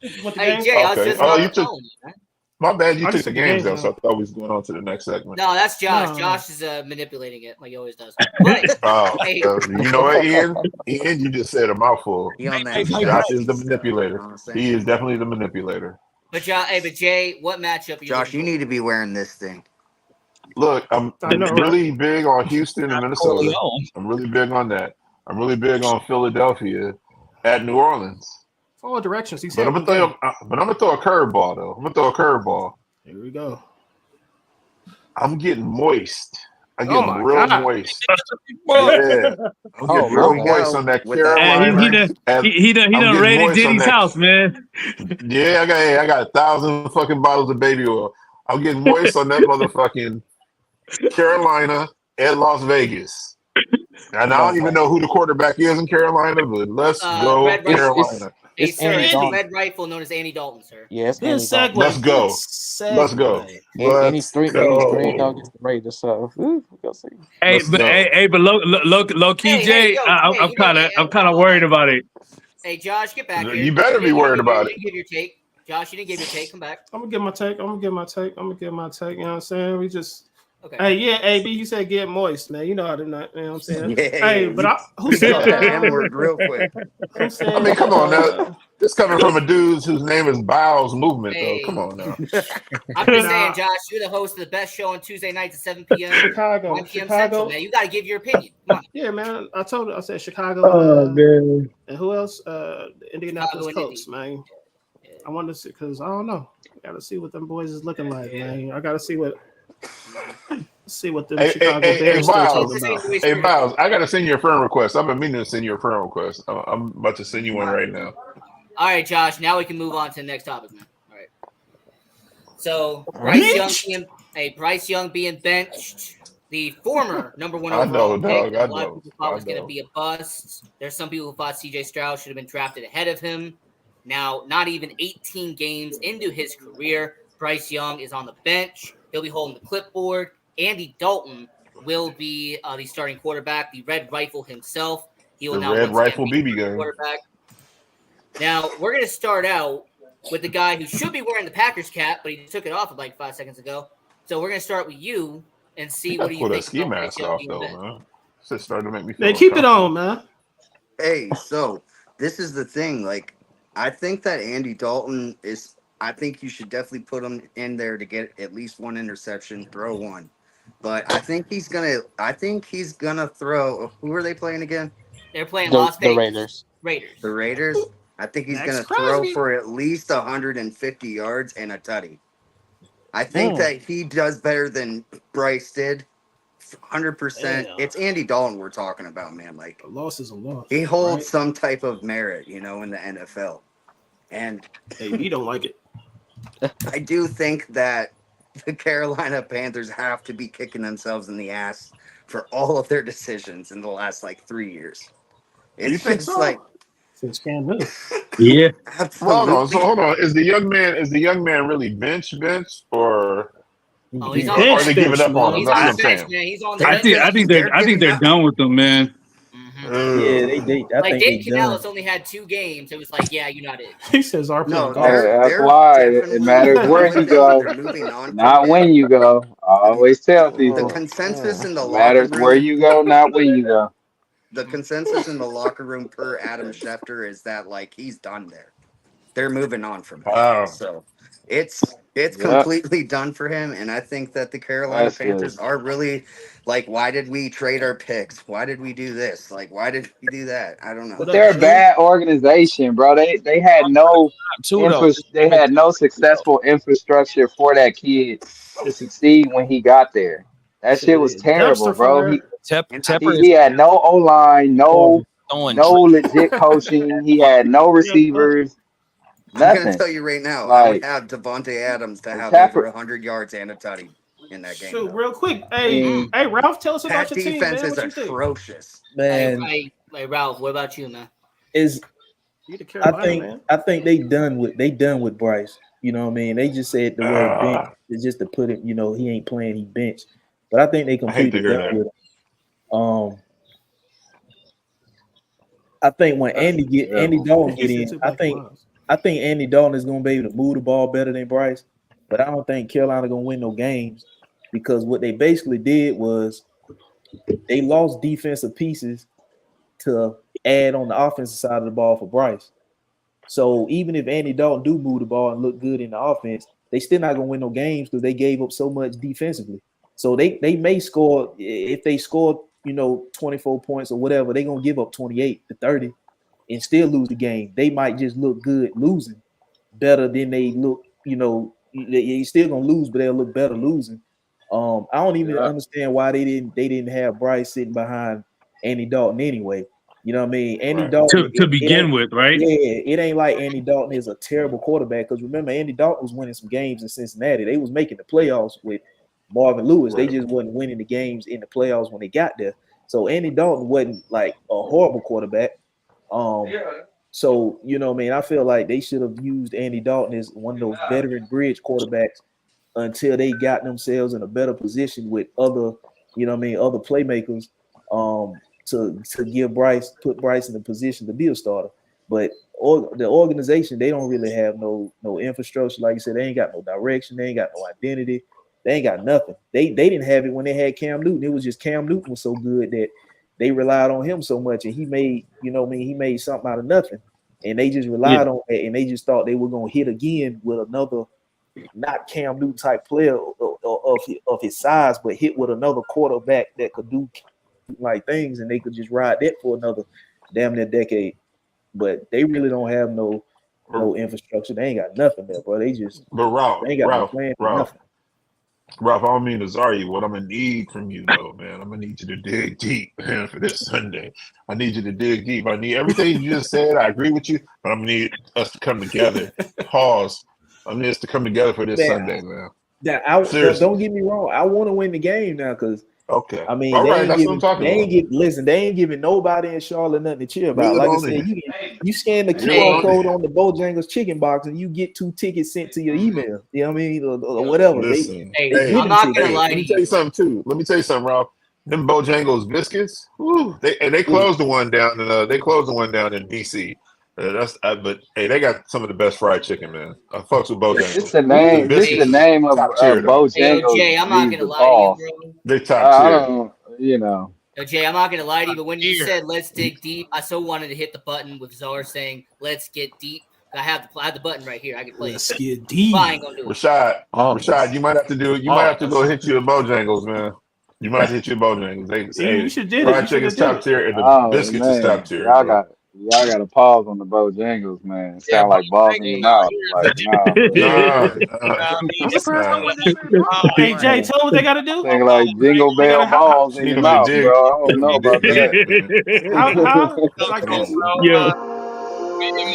Hey, Jay, I was just about to call him. Man. My bad. You I took just the took the games games down, so I thought we was going on to the next segment. No, that's Josh. No. Josh is manipulating it like he always does. But, hey, You know what, Ian? Ian, you just said a mouthful. Josh is the manipulator. He is definitely the manipulator. but Jay, what matchup? Are you Josh, you need to be wearing this thing. Look, I'm really big on Houston and Minnesota. I'm really big on that. I'm really big on Philadelphia at New Orleans. All directions. He But said. I'm gonna throw a curveball though. I'm gonna throw a curveball. Here we go. I'm getting moist. I'm Oh getting my real God. moist. Yeah, I'm getting real moist on that Carolina. He done raided Diddy's house, man. Yeah, I got 1,000 fucking bottles of baby oil. I'm getting moist on that motherfucking Carolina at Las Vegas. And I don't even know who the quarterback is in Carolina, but let's go Red Rifle. Carolina. Hey, It's sir, Andy it's Dalton. Red Rifle known as Andy Dalton, sir. Yeah, it's Good Andy Dalton. segue. Let's go. Good segue. Let's go. And he's Let's 3-0 go. against the Raiders. So we'll see. Hey, Let's but go. but low key, Hey, Jay, yo, I'm you kind of didn't- I'm kind of worried about it. Hey, Josh, get back here. You better be worried about it. You didn't give your take. Josh, you didn't give your take. Come back. I'm gonna get my take. You know what I'm saying? We just Okay. hey, yeah, AB, you said get moist, man. You know how to not, you know what I'm saying? Yeah, Hey, yeah, but who you said got that M-word real quick. Who said I mean, come on now. This coming from a dude whose name is Bowels Movement, though. Come on now. I'm just saying, Josh, you're the host of the best show on Tuesday nights at 7 p.m. Chicago. 1 p.m. Central, man. You got to give your opinion. Come on. Yeah, man. I said Chicago. Oh man. And who else? The Indianapolis Chicago and Colts, man. I want to see because I don't know. I gotta see what them boys is looking like, man. I gotta see what them Chicago Bears still talking about. Hey, Biles, I gotta send you a friend request. I've been meaning to send you a friend request. I'm about to send you one right now. All right, Josh. Now we can move on to the next topic, man. All right. So Bryce Young being benched. The former number one overall pick. A lot of people thought was going to be a bust. There's some people who thought C.J. Stroud should have been drafted ahead of him. Now, not even 18 games into his career, Bryce Young is on the bench. He'll be holding the clipboard. Andy Dalton will be the starting quarterback, the Red Rifle himself. He will The now Red Rifle be BB gun. quarterback. Now, we're going to start out with the guy who should be wearing the Packers cap, but he took it off like 5 seconds ago. So we're going to start with you and see what do you Pull that think ski about mask Bryce Young off, being though, benched. man. It's starting to make me feel They keep it on, man. Hey, so this is the thing. Like, I think that Andy Dalton is. I think you should definitely put him in there to get at least one interception, throw one. But I think he's gonna throw. Who are they playing again? They're playing Las Vegas. Raiders. The Raiders. I think he's gonna throw for at least 150 yards and a tutty. I think that he does better than Bryce did. 100%. It's Andy Dalton we're talking about, man. Like, a loss is a loss. He holds some type of merit, in the NFL. And he don't like it. I do think that the Carolina Panthers have to be kicking themselves in the ass for all of their decisions in the last 3 years. It's just since Cam Newton. Yeah. Absolutely. Hold on. Is the young man really bench or he's or are they giving up on him? He's That's on what I'm the bench, saying. man. He's on the I think they're done with him, man. Yeah, they. I think Dave they done. Canales only had 2 games. It was you're not it. He says our That's why it matters where you go, not when you go. I always tell people. The consensus in the matters locker room, where you go, not when you go. The consensus in the locker room per Adam Schefter is that he's done there. They're moving on from him. Wow. So it's completely done for him. And I think that the Carolina Panthers are really why did we trade our picks? Why did we do this? Why did we do that? I don't know. But they're a bad organization, bro. They had no successful infrastructure for that kid to succeed when he got there. That shit was terrible, bro. He had no O-line, no legit coaching. He had no receivers. Nothing. I'm gonna tell you right now, I would have Devontae Adams to have over 100 yards and a tutty in that game. So real quick, hey Ralph, tell us about your team. That defense man. is atrocious. Man, hey, Ralph, what about you, man? I think they done with Bryce. You know what I mean? They just said the word bench is just to put it. He ain't playing, he benched. But I think they completely done with him. I think when Andy Dalton get in, I think Andy Dalton is gonna be able to move the ball better than Bryce. But I don't think Carolina gonna win no games because what they basically did was they lost defensive pieces to add on the offensive side of the ball for Bryce. So even if Andy Dalton do move the ball and look good in the offense, they still not gonna win no games because they gave up so much defensively. So they may score if they score 24 points or whatever, they're gonna give up 28 to 30 and still lose the game. They might just look good losing better than they look, you're still gonna lose, but they'll look better losing. I don't even understand why they didn't have Bryce sitting behind Andy Dalton anyway. You know what I mean? Andy Dalton to begin with, right? Yeah, it ain't like Andy Dalton is a terrible quarterback because remember Andy Dalton was winning some games in Cincinnati. They was making the playoffs with Marvin Lewis. They just wasn't winning the games in the playoffs when they got there. So Andy Dalton wasn't like a horrible quarterback. So you know what I mean, I feel like they should have used Andy Dalton as one of those veteran bridge quarterbacks until they got themselves in a better position with other, you know what I mean, other playmakers to give put Bryce in a position to be a starter. But the organization, they don't really have no infrastructure. Like you said, they ain't got no direction, they ain't got no identity, they ain't got nothing. They didn't have it when they had Cam Newton. It was just Cam Newton was so good that they relied on him so much, and he made, you know what I mean, he made something out of nothing. And they just relied on that, and they just thought they were gonna hit again with another not Cam Newton type player of his size, but hit with another quarterback that could do like things, and they could just ride that for another damn near decade. But they really don't have no infrastructure. They ain't got nothing there, bro. They just they ain't got no plan for nothing. Ralph, I don't mean to zar you. What I'm gonna need from you, though, man, I'm gonna need you to dig deep, man, for this Sunday. I need you to dig deep. I need everything you just said. I agree with you, but I'm gonna need us to come together. Pause. I need us to come together for this Sunday, man. Don't get me wrong. I want to win the game now, because okay. I mean, all right, that's what I'm talking about. They ain't giving nobody in Charlotte nothing to cheer about. Like I said, you scan the QR code on the Bojangles chicken box and you get 2 tickets sent to your email. You know what I mean? Or whatever. Listen, I'm not gonna lie to you. Let me tell you something too. Let me tell you something, Ralph. Them Bojangles biscuits, they closed the one down in DC. But hey, they got some of the best fried chicken, man. I fucks with Bojangles. It's the name. This is the name of Bojangles. Hey, Jay, I'm not gonna lie to you, bro. They top tier. I don't, you know. Jay, I'm not gonna lie to you, but when you said "let's dig deep," I so wanted to hit the button with Czar saying "let's get deep." I have the button right here. I can play. Let's get deep. I ain't gonna do it. Rashad, you might have to do. You might have to go hit you a Bojangles, man. You might hit your Bojangles. They say you should do fried chicken's top tier and the biscuits is top tier. Y'all got to pause on the Bojangles, man. Sound like balls in your mouth. Like, Hey, Jay, tell them what they got to do. Sound like jingle bell balls in your mouth, bro. I don't know about that.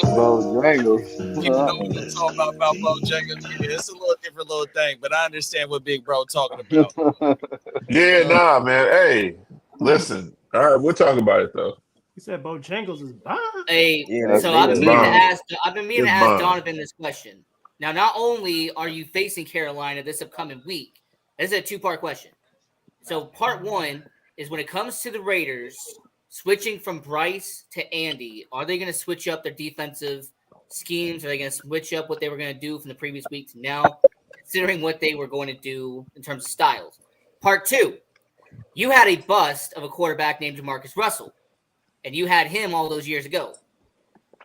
Bojangles. People know what they're talking about Bojangles. It's a little different little thing, but I understand what Big Bro talking about. Yeah, nah, man. Hey, listen. All right, we'll talk about it though. He said Bojangles is bomb. Hey, so I've been meaning to ask Donovan this question. Now, not only are you facing Carolina this upcoming week, this is a 2-part question. So part 1 is when it comes to the Raiders switching from Bryce to Andy, are they going to switch up their defensive schemes? Are they going to switch up what they were going to do from the previous week to now, considering what they were going to do in terms of styles? Part 2, you had a bust of a quarterback named Jamarcus Russell. And you had him all those years ago.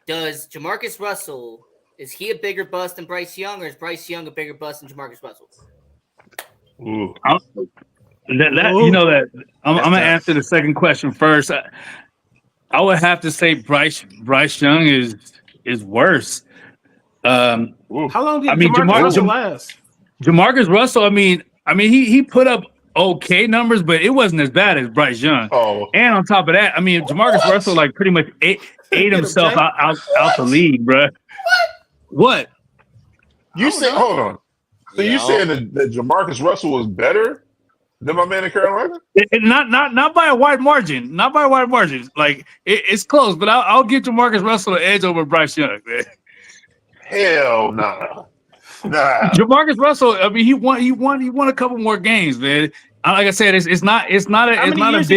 Does Jamarcus Russell, is he a bigger bust than Bryce Young, or is Bryce Young a bigger bust than Jamarcus Russell? You know that I'm gonna answer the second question first. I would have to say Bryce Young is worse. How long did Jamarcus Russell last? Jamarcus Russell, I mean he put up okay numbers, but it wasn't as bad as Bryce Young. Oh. And on top of that, I mean, Jamarcus Russell like pretty much ate himself out the league, bro. What? You say? Hold on. So you saying that Jamarcus Russell was better than my man in Carolina? Not by a wide margin. Not by a wide margin. Like it's close, but I'll give Jamarcus Russell an edge over Bryce Young, man. Hell nah. Jamarcus Russell, I mean, he won a couple more games, man. Like I said, it's not a big. Did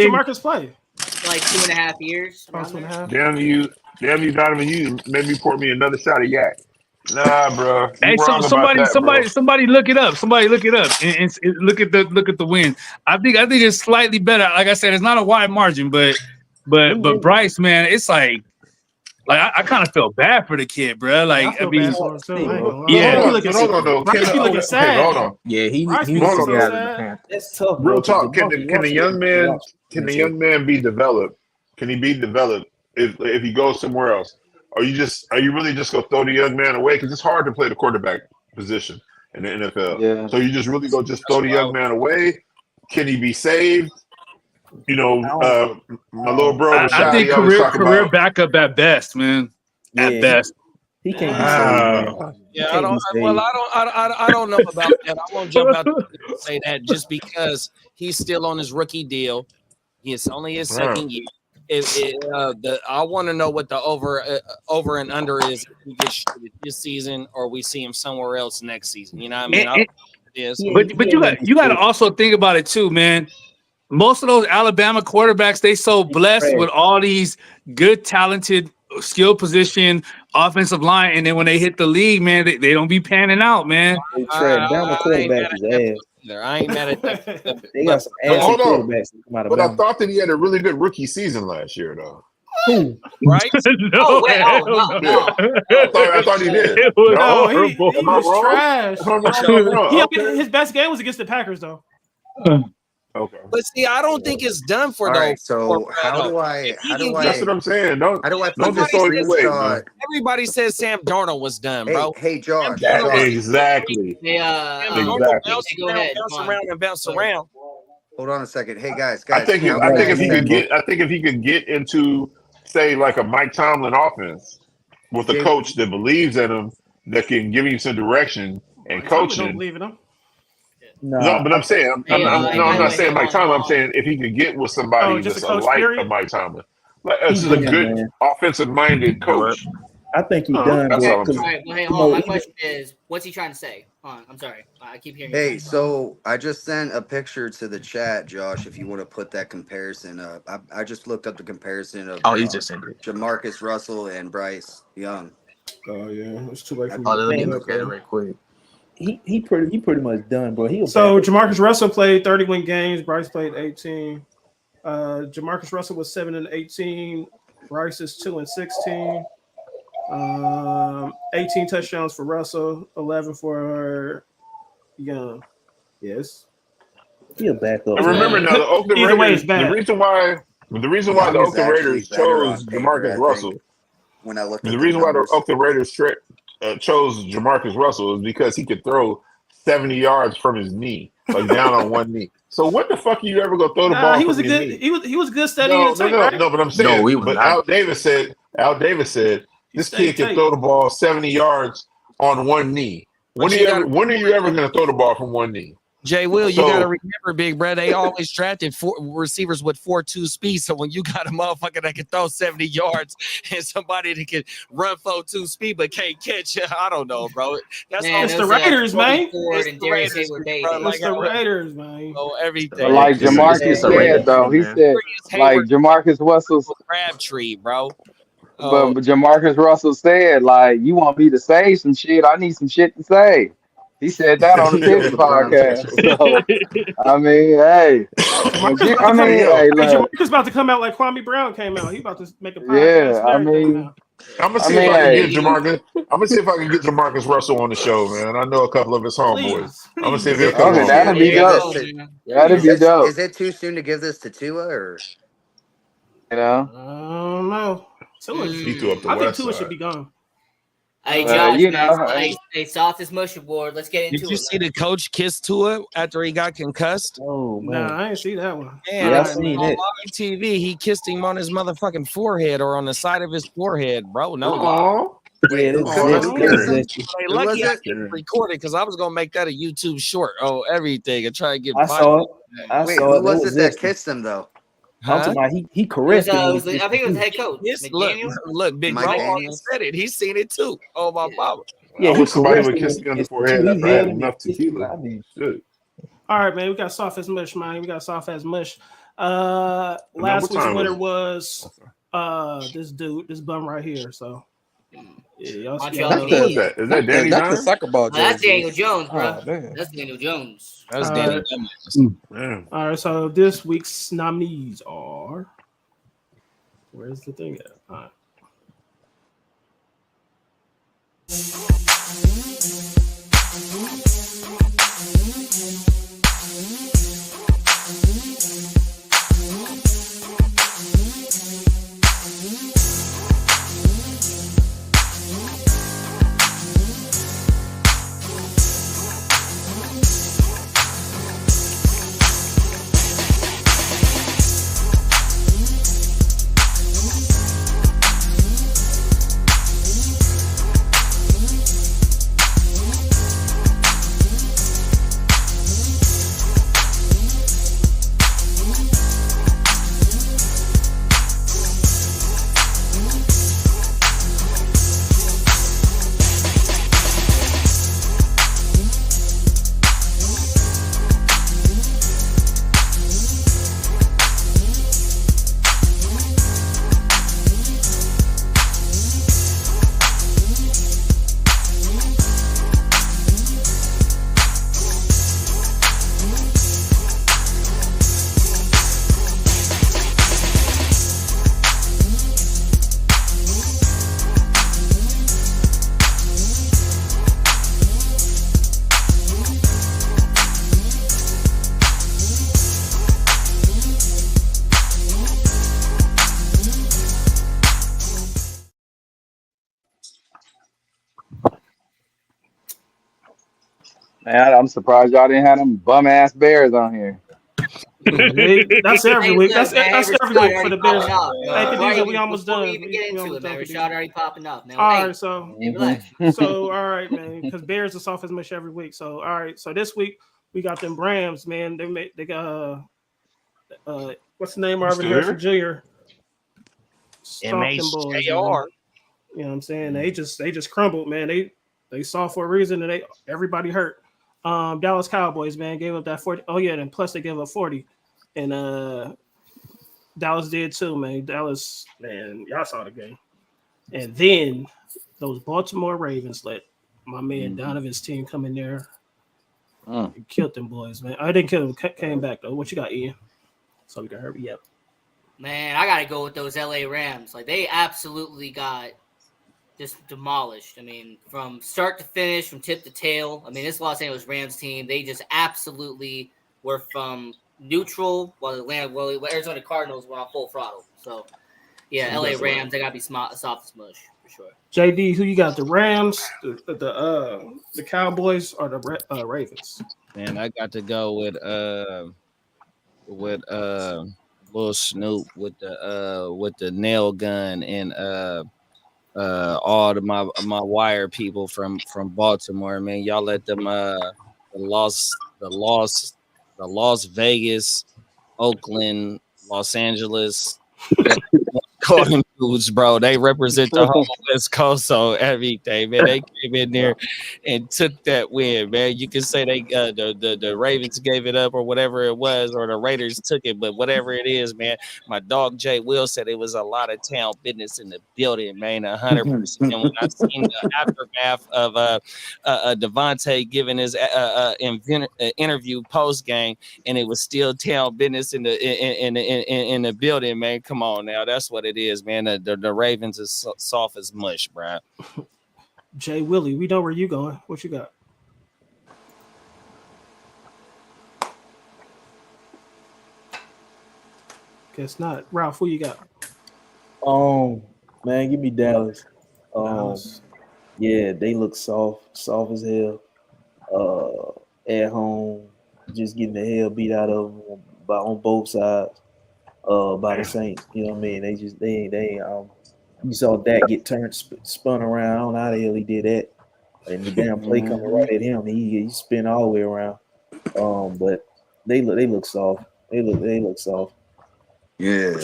Jamarcus play? Like 2.5 years. Damn you, Donovan! You made me pour me another shot of yak. Nah, bro. Hey, somebody look it up. Somebody look it up and look at the win. I think it's slightly better. Like I said, it's not a wide margin, but Bryce, man, it's like I kind of feel bad for the kid, bro. Like I mean, yeah. No. He looking sad. Hold on. Yeah, he That's tough. Real talk. Can the young man be developed? Can he be developed if he goes somewhere else? Are you really just gonna throw the young man away? Because it's hard to play the quarterback position in the NFL. Yeah. So you just really go just throw the young man away? Can he be saved? You know, my little bro. I think career backup at best, man. At best, he can't be saved. Yeah, I don't know about that. I won't jump out and say that just because he's still on his rookie deal. It's only his second year. I want to know what the over and under is. If he gets shorted this season, or we see him somewhere else next season. You know what I mean? But you got to also think about it too, man. Most of those Alabama quarterbacks, they so blessed with all these good, talented, skill position offensive line, and then when they hit the league, man, they don't be panning out, man. Alabama quarterback is ass. I ain't mad at that. They got some ass quarterbacks that come out of But I Bama. thought that he had a really good rookie season last year, though. Right? No, I thought he did. He was trash. Okay. His best game was against the Packers, though. Okay. But see, I don't think it's done for All those. right, so how do I That's what I'm saying. Don't put just this throw in it away, Scott? man. Everybody says Sam Darnold was done, bro. Hey, Josh. Exactly. Hey, Bounce around. Hold on a second. Hey, guys. I think if he could get into, say, like a Mike Tomlin offense with a coach that believes in him, that can give him some direction and coach Don't him. believe in him. No, but I'm saying, I'm not saying Mike Tomlin. I'm saying if he could get with somebody that's like a Mike Tomlin, like this is a good offensive-minded coach. I think he's done. That's all I'm All saying. right, well, hey, hold on. My question is, what's he trying to say? Hold on, I'm sorry. I keep hearing you. Hey, so I just sent a picture to the chat, Josh, if you want to put that comparison up. I just looked up the comparison of he just sent it. Jamarcus Russell and Bryce Young. Oh, yeah. It's too late for me. Let me look at it right quick. He pretty much done, bro. So Jamarcus Russell played 31 games. Bryce played 18. Jamarcus Russell was 7-18. Bryce is 2-16. 18 touchdowns for Russell, 11 for Young. Yes. He'll back up. And remember now, the Oakland Either way, it's Raiders. bad. The reason why the Oakland Raiders chose Jamarcus Russell. When I looked The at reason why the numbers. Oakland Raiders chose Jamarcus Russell is because he could throw 70 yards from his knee, like down on one knee. So what the fuck are you ever gonna throw the ball? He was from a your good. knee? He was good studying. No, but I'm saying. But Al Davis said this kid can throw the ball 70 yards on one knee. When are you ever gonna throw the ball from one knee? Jay Will, you got to remember, big bro, they always drafted receivers with 4.2 speed. So when you got a motherfucker that can throw 70 yards and somebody that can run 4.2 speed but can't catch, I don't know, bro. It's the Raiders, man. It's the Raiders, man. Oh, everything. Like Jamarcus said, though, he said, like Jamarcus Russell's Crabtree, bro. But Jamarcus Russell said, like, you want me to say some shit? I need some shit to say. He said that on the Tips podcast. So, I mean, hey. Jamarcus about to come out like Kwame Brown came out. He about to make a podcast. Yeah, I mean, I'm gonna see if I can get Jamarcus. I'm gonna see if I can get Jamarcus Russell on the show, man. I know a couple of his homeboys. I'm gonna see if he'll come on. That'd be dope. That'd be dope. Is it too soon to give this to Tua, or you know? I don't know. I think Tua should be gone. Hey, Josh, you know, hey, soft as mush aboard. Let's get into it. Did you see the coach kiss Tua after he got concussed? Oh, man. Nah, I didn't see that one. Man, I seen on it. live TV, he kissed him on his motherfucking forehead or on the side of his forehead, bro. No lie. Yeah, Hey, lucky I didn't record it because I was gonna make that a YouTube short. Oh, everything and try to get. I saw it. Wait, who was it that kissed him though? I'm talking about he caressed him. I think it was the head coach. Look, Big Bro already said it. He's seen it too. Oh my mama. Yeah, I wish somebody would kiss me on the forehead after I had enough tequila. All right, man. We got soft as mush, man. We got soft as mush. Last week's winner was this dude, this bum right here. So yeah, y'all see is that Danny that's Jones? the soccer ball. That's Daniel Jones, bro. Oh, damn. That's Daniel Jones. That's Danny. All right, so this week's nominees are. Where's the thing at? All right. Man, I'm surprised y'all didn't have them bum ass Bears on here. That's every week. That's every week for the Bears. Hey, Khadijah, we almost done. We get into it, man. Rashad already popping up, man. All hey, right, so relax. So all right, man, because Bears are soft as much every week. So all right, so this week we got them Rams, man. They got what's the name? Marvin Harrison Jr. MHJR. You know what I'm saying? They just crumbled, man. They saw for a reason, and everybody hurt. Dallas Cowboys, man, gave up that 40. Oh yeah, and plus they gave up 40, and Dallas did too, man. Dallas, man, y'all saw the game, and then those Baltimore Ravens let my man Donovan's team come in there and killed them boys, man. I didn't kill them, came back though. What you got, Ian? So we can hurry up. Man, I gotta go with those LA Rams. Like they absolutely got just demolished. I mean, from start to finish, from tip to tail. I mean, this Los Angeles Rams team, they just absolutely were from neutral while Arizona Cardinals were on full throttle. So, yeah, LA Rams, they got to be soft as mush for sure. JD, who you got? The Rams, the Cowboys, or the Ravens? Man, I got to go with Lil Snoop with the nail gun and all of my wire people from Baltimore, man. Y'all let them the Las Vegas, Oakland, Los Angeles Golden Foods, bro. They represent the whole West Coast, so everything, man. They came in there and took that win, man. You can say they the Ravens gave it up or whatever it was, or the Raiders took it, but whatever it is, man. My dog Jay Will said it was a lot of town business in the building, man. 100%. And when I seen the aftermath of Devontae giving his interview post game, and it was still town business in the building, man. Come on now, that's what it is, man. The Ravens is soft as mush, bro. Jay Willie, we know where you going. What you got? Guess not. Ralph, who you got? Man, give me Dallas. Dallas. Yeah, they look soft as hell. At home, just getting the hell beat out of them on both sides. By the Saints, you know what I mean? They ain't. You saw Dak get spun around. I don't know how the hell he did that. And the damn play coming right at him, he spin all the way around. But they look soft. They look soft. Yeah,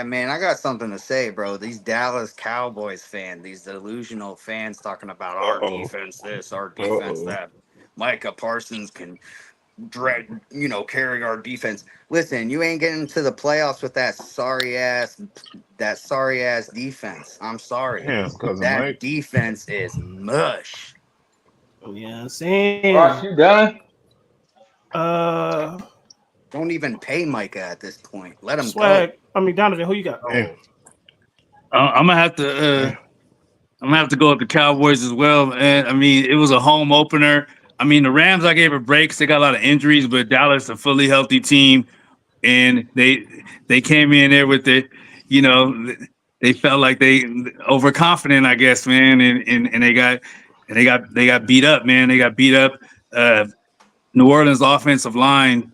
man, I got something to say, bro. These Dallas Cowboys fans, these delusional fans talking about our defense this, our defense that. Micah Parsons can carry our defense. Listen, you ain't getting to the playoffs with that sorry ass defense. I'm sorry. Yeah, that defense is mush. Yeah, Sam. Ross, you done? Don't even pay Micah at this point. Let him Swag. go. I mean, Donovan, who you got? I'm gonna have to go with the Cowboys as well. And I mean, it was a home opener. I mean, the Rams, I gave a break. They got a lot of injuries, but Dallas, a fully healthy team, and they came in there with the, they felt like they overconfident, I guess, man, and they got beat up, man. They got beat up. New Orleans offensive line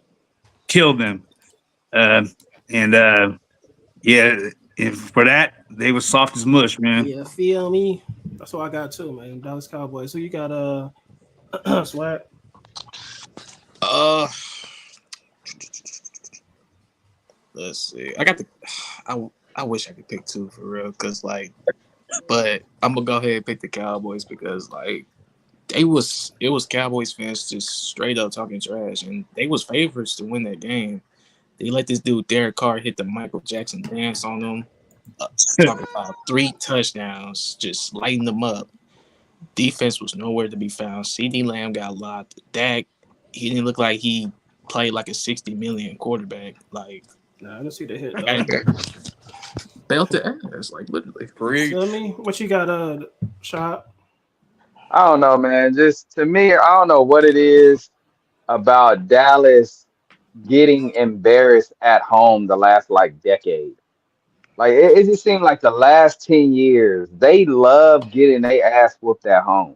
killed them, and for that they were soft as mush, man. Yeah, feel me. That's what I got too, man. Dallas Cowboys. So you got Swag. Let's see. I wish I could pick two for real, but I'm gonna go ahead and pick the Cowboys because it was Cowboys fans just straight up talking trash, and they was favorites to win that game. They let this dude Derek Carr hit the Michael Jackson dance on them. Talking about 3 touchdowns, just lighting them up. Defense was nowhere to be found. CD Lamb got locked. Dak, he didn't look like he played like a $60 million quarterback. Nah, I don't see the hit. Belt the ass, literally. Feel me? What you got, Shot? I don't know, man. Just to me, I don't know what it is about Dallas getting embarrassed at home the last decade. It just seemed like the last 10 years, they love getting their ass whooped at home.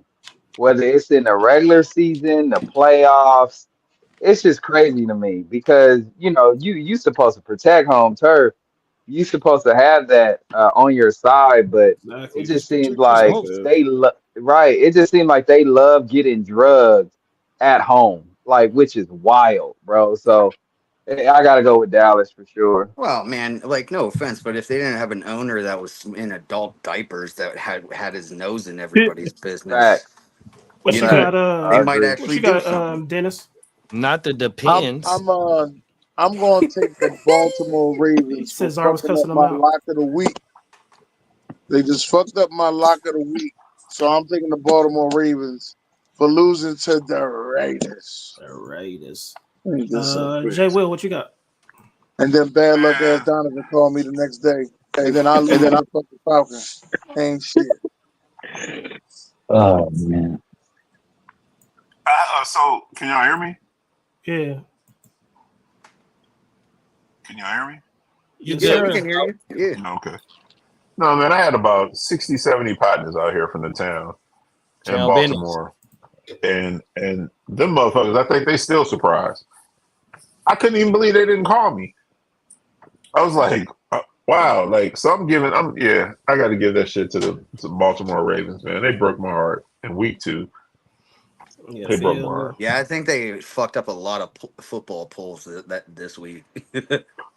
whether it's in the regular season, the playoffs. It's just crazy to me because you supposed to protect home turf. You supposed to have that on your side, but Exactly. it just Just seems protect like yourself. right. It just seemed like they love getting drugged at home, like which is wild, bro. So I gotta go with Dallas for sure. Well, man, like no offense, but if they didn't have an owner that was in adult diapers that had his nose in everybody's business, Facts. What you you know, got? they might What actually you do got, something. Dennis? Not the I'm depends. I'm going to take the Baltimore Ravens for Cesar was fucking up cussing him my out. lock of the week. They just fucked up my lock of the week, so I'm taking the Baltimore Ravens for losing to the Raiders. The Raiders. Ain't this so Jay crazy? Will, what you got? And then bad luck ass Donovan called me the next day, and then I lose to the fucking Falcons. Ain't shit. Oh man. So can y'all hear me? Yeah. Can y'all hear me? Yes, Yeah, sir. we can hear you. Yeah. Okay. No, man, I had about 60, 70 partners out here from the town in Town Baltimore. And them motherfuckers, I think they still surprised. I couldn't even believe they didn't call me. I was like, wow, like, so I got to give that shit to the Baltimore Ravens, man. They broke my heart in week 2. Yeah, They broke my heart. Yeah, I think they fucked up a lot of football polls this week.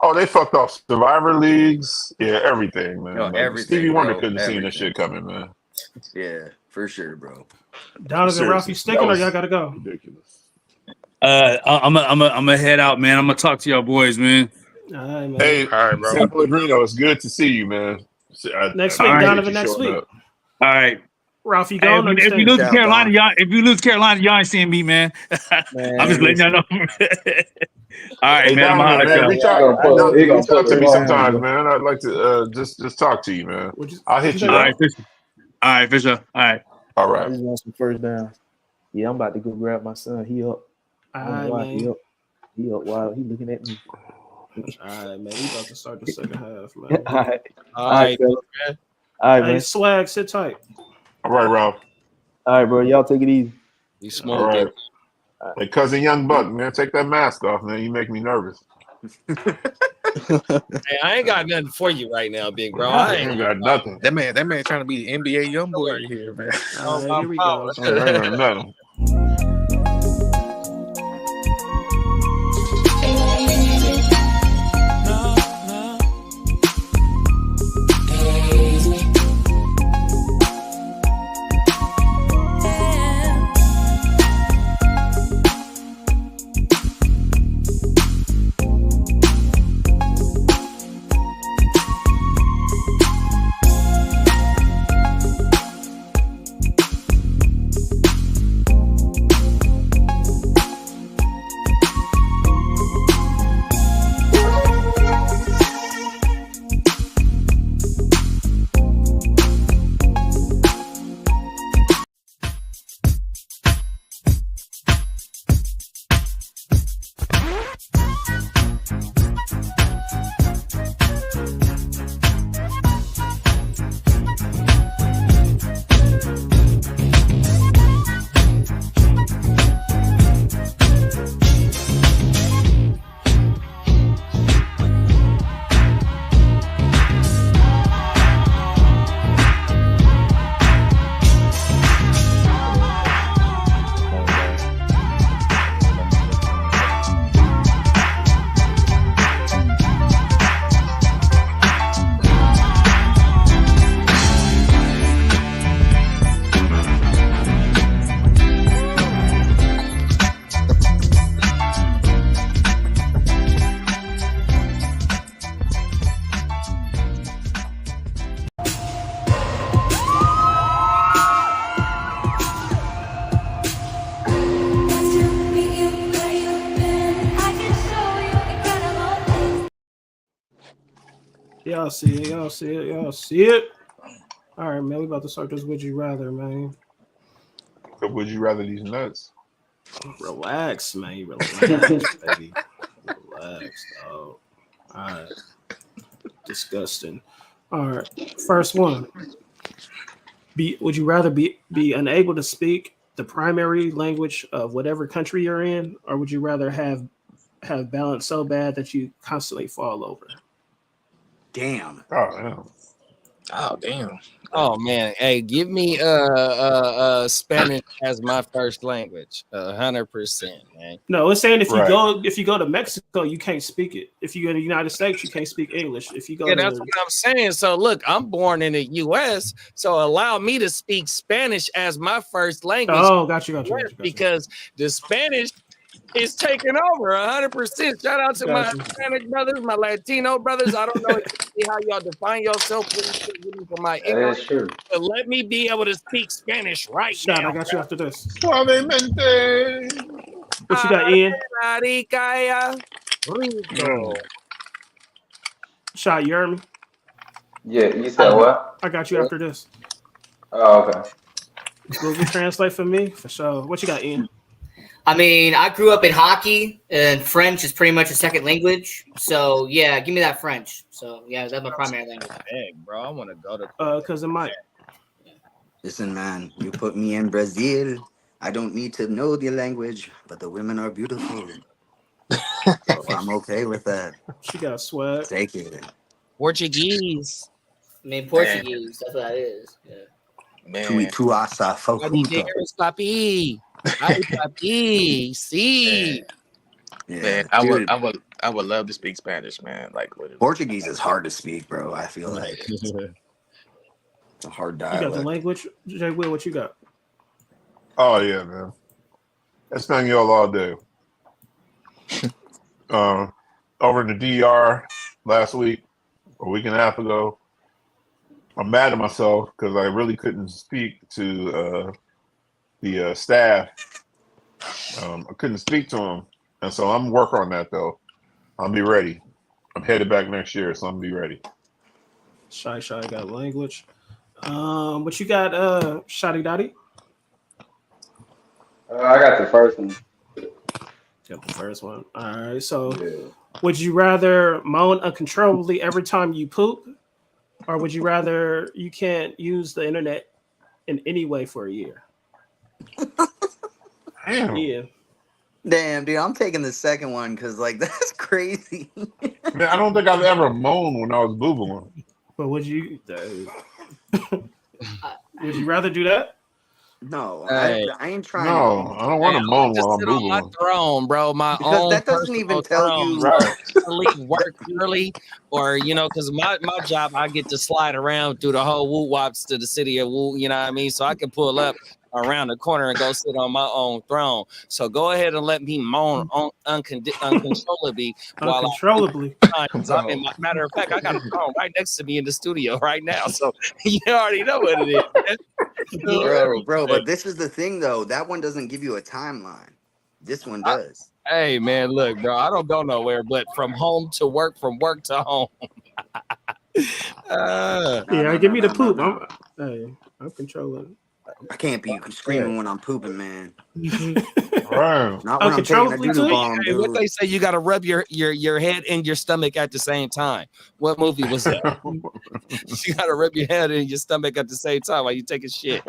Oh, they fucked off Survivor leagues. Yeah, everything, man. No, Like, everything, Stevie Wonder bro. couldn't have seen this Everything. shit coming, man. Yeah, for sure, bro. Donovan, Ralph, you sticking or was y'all gotta go? ridiculous. I'm gonna head out, man. I'm gonna talk to y'all boys, man. All right, man. Hey, All right, bro. San Pellegrino, it's good to see you, man. Next I week, appreciate Donovan, you next showing week. up. All right. Ralph, you Hey, going or you if you staying? lose to Down, Carolina, Don. y'all ain't seeing me, man. I'm just letting y'all know. All right, Hey, man. I'm Donovan, out man, of reach I out, gonna put reach out to me it down, sometimes, bro. man. I'd like to just talk to you, man. I'll hit say, you All up. right, for sure. All right. All I right. just want some first down. Yeah, I'm about to go grab my son. He up. I don't know why he up. He up while he looking at me. All right, man. We about to start the second half, man. All right. All right, fella. All right, Hey, man. Swag, sit tight. All right, Ralph. All right, bro. Y'all take it easy. You All smooth, right. big. Hey, cousin Young Buck, man, take that mask off, man. You make me nervous. Hey, I ain't got nothing for you right now, big bro. I ain't got nothing. That man trying to be the NBA young boy here, man. All right, here we go. I ain't got nothing. Y'all see it. Y'all see it. Y'all see it. All right, man. We about to start this Would You Rather, man. Would you rather these nuts? Relax, man. Relax, baby. Relax, dog. All right. Disgusting. All right. First one. Would you rather be unable to speak the primary language of whatever country you're in, or would you rather have balance so bad that you constantly fall over? Damn. Oh damn. Oh man, hey, give me Spanish as my first language, 100%, man. No, it's saying if you go to Mexico, you can't speak it. If you go to the United States, you can't speak English. If you go, that's what I'm saying. So look, I'm born in the U.S., so allow me to speak Spanish as my first language. Oh, got you. Because the Spanish is taking over 100%. Shout out to my Hispanic brothers, my Latino brothers. I don't know exactly how y'all define yourself. For my English, but let me be able to speak Spanish now. I got you after this. Suavemente. What you got, Ian? Shot, you heard me? Yeah, you said what? I got you after this. Oh, okay. Google Translate for me, for sure. What you got, Ian? I mean, I grew up in hockey, and French is pretty much a second language. So, yeah, give me that French. So, yeah, that's my primary language. Hey, bro, I want to go to... Because of Mike. Listen, man, you put me in Brazil. I don't need to know the language, but the women are beautiful. So I'm okay with that. She got swag. Take it. Portuguese. I mean, Portuguese. That's what that is. Yeah. Man. Papi. Ay, papi, sí. Man, I would love to speak Spanish, man. Like literally. Portuguese is hard to speak, bro. I feel like it's a hard dialect. You got the language, Jay Will. What you got? Oh yeah, man. Espanol all day. Over in the DR last week, a week and a half ago, I'm mad at myself because I really couldn't speak to the staff. I couldn't speak to them, and so I'm working on that though. I'll be ready. I'm headed back next year, so I'm gonna be ready. Shy got language. What you got, Shotty Dotty? I got the first one. Got the first one. All right. So, would you rather moan uncontrollably every time you poop, or would you rather you can't use the internet in any way for a year? Damn. Yeah. Damn, dude, I'm taking the second one because, like, that's crazy. Man, I don't think I've ever moaned when I was boo-booing. But would you? Would you rather do that? No, hey. I ain't trying. No, I don't want to moan while I'm sit on boo-booing. my throne, bro. My because own that doesn't even tell throne, you. Right. To leave work early, or because my job, I get to slide around through the whole Woo Wops to the city of Woo. You know what I mean? So I can pull up around the corner and go sit on my own throne. So go ahead and let me moan uncontrollably. Matter of fact, I got a throne right next to me in the studio right now. So you already know what it is. Bro, but this is the thing though. That one doesn't give you a timeline. This one does. Hey man, look, bro, I don't go nowhere but from home to work, from work to home. Give me the poop. I'm controlling. I can't be screaming when I'm pooping, man. Right. Not when I'm taking a doodle bomb, dude. What they say, you got to rub your head and your stomach at the same time. What movie was that? You got to rub your head and your stomach at the same time while you take a shit.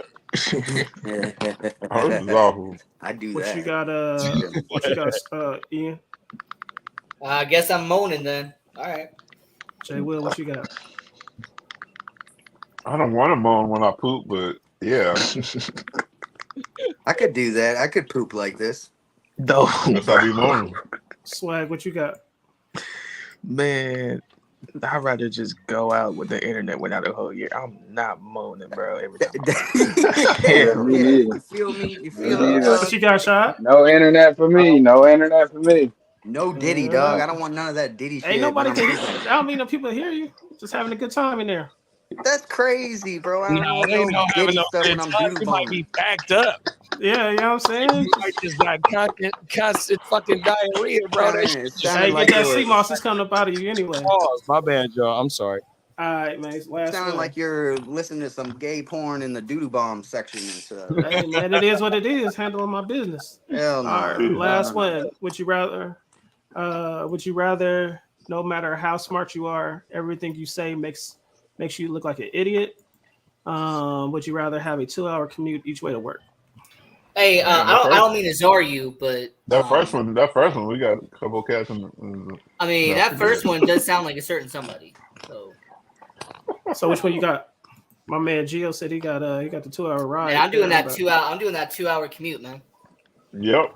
Oh, this is awful. I do what that. What you got, Ian? I guess I'm moaning then. All right. Jay Will, what you got? I don't want to moan when I poop, but yeah. I could do that. I could poop like this. No. Yes, I be moaning. Swag, what you got? Man, I'd rather just go out with the internet without a whole year. I'm not moaning, bro. Every time. You feel me? You feel me? What you got, Shot? No internet for me. No internet for me. No Diddy, dog. I don't want none of that Diddy shit. Ain't nobody can. I don't mean no people hear you. Just having a good time in there. That's crazy, bro. I don't want no Diddy stuff when I'm doodle You might be backed up. Yeah, you know what I'm saying? You might just got constant fucking diarrhea, bro. Hey, get that sea moss is coming up out of you anyway. Pause. My bad, y'all. I'm sorry. All right, man. Sounding like you're listening to some gay porn in the doodle bomb section and stuff. Hey, man, it is what it is. Handling my business. Hell no. All right, last one. Would you rather, no matter how smart you are, everything you say makes you look like an idiot? Would you rather have a 2-hour commute each way to work? Hey, I don't mean to czar you, but that first one, we got a couple cats. I mean, that first one does sound like a certain somebody. So which one you got? My man Gio said he got the 2-hour ride. Man, I'm doing that 2 hour. I'm doing that 2 hour commute, man. Yep.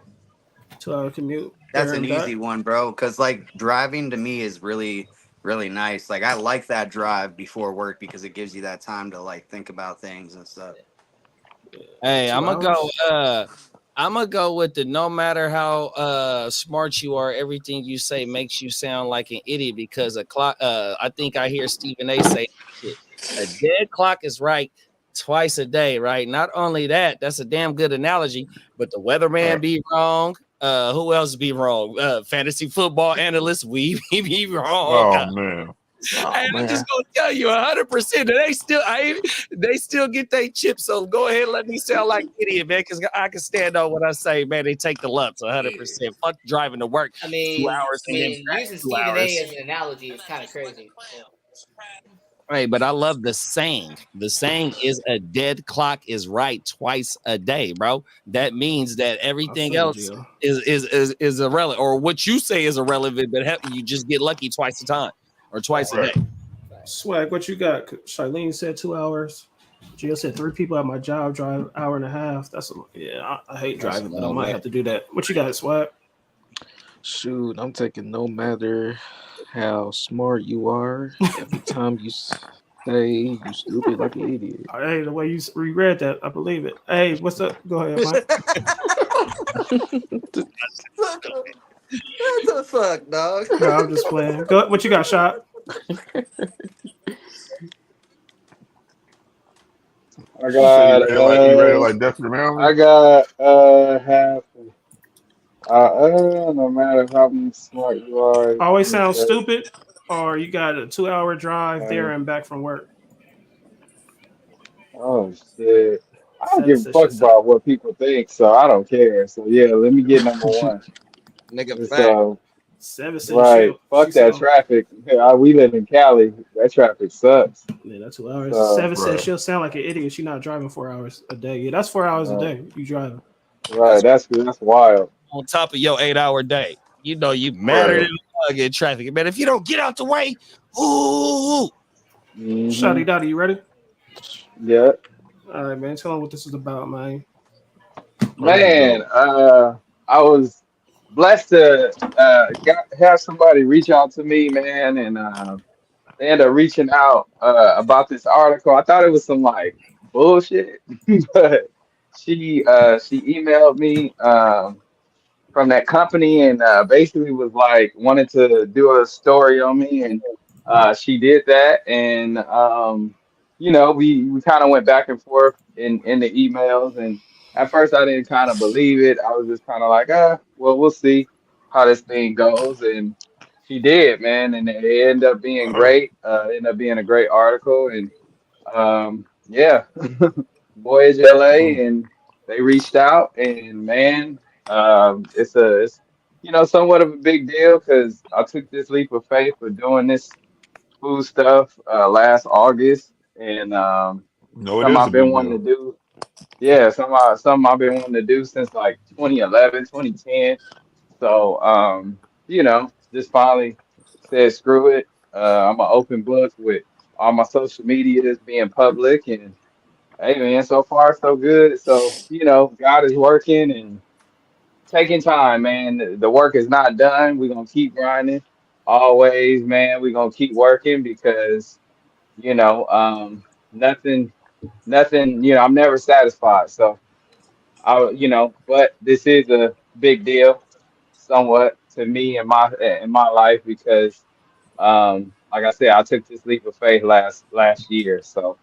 2-hour commute. That's an easy one, bro. Because like driving to me is really, really nice. Like I like that drive before work because it gives you that time to like think about things and stuff. Hey, I'm gonna go with the no matter how smart you are, everything you say makes you sound like an idiot because a clock. I think I hear Stephen A. say a dead clock is right twice a day, right? Not only that, that's a damn good analogy, but the weatherman be wrong. Who else be wrong? Fantasy football analysts, we be wrong. Oh man. I'm just gonna tell you 100%. They still get their chips. So go ahead and let me sound like an idiot, man, because I can stand on what I say, man. They take the lumps 100%. Fuck driving to work. I mean, 2 hours using Stephen A. as an analogy is kind of crazy. Right, but I love the saying. The saying is a dead clock is right twice a day, bro. That means that everything else is irrelevant, or what you say is irrelevant, but you just get lucky twice a time or twice a day. Swag, what you got? Charlene said 2 hours. Gio said 3 people at my job drive an hour and a half. I hate driving, but I might have to do that. What you got, Swag? Shoot, I'm taking no matter how smart you are. Every time you say you stupid like an idiot. Hey, the way you reread that, I believe it. Hey, what's up? Go ahead, Mike. What the fuck, dog? No, I'm just playing. Go, what you got, Shot? I got you ready like Death Remember? I got half. No matter how smart you are, Always sounds stupid, or you got a 2-hour drive there and back from work. Oh shit! I don't give a fuck about what people think, so I don't care. So yeah, let me get number one. Nigga, so, 7 right, fuck that traffic. We live in Cali. That traffic sucks. Yeah, that's 2 hours. 7 says she'll sound like an idiot. She's not driving 4 hours a day. Yeah, that's 4 hours a day. You driving? Right, that's wild. On top of your 8-hour day, you know you madder than a bug in traffic, man. If you don't get out the way, ooh. Shotty Dotty, you ready? Yeah. All right, man. Tell them what this is about, man. Man, I was blessed to have somebody reach out to me, man, and they ended up reaching out about this article. I thought it was some like bullshit, but she emailed me from that company and basically was like wanted to do a story on me, and she did that, and you know, we kind of went back and forth in the emails, and at first I didn't kind of believe it. I was just kind of like, well, we'll see how this thing goes, and she did, man, and it ended up being great. Ended up being a great article, and yeah, Voyage LA, and they reached out, and man, it's you know, somewhat of a big deal because I took this leap of faith for doing this food stuff last August, and something I've been wanting to do. Yeah, something I've been wanting to do since like 2011, 2010. So you know, just finally said screw it. I'm an open book with all my social medias being public, and hey man, so far so good. So you know, God is working and taking time, man. The work is not done. We're gonna keep grinding. Always, man. We're gonna keep working because you know, nothing, you know, I'm never satisfied. So you know, but this is a big deal, somewhat to me in my life because, like I said, I took this leap of faith last year. So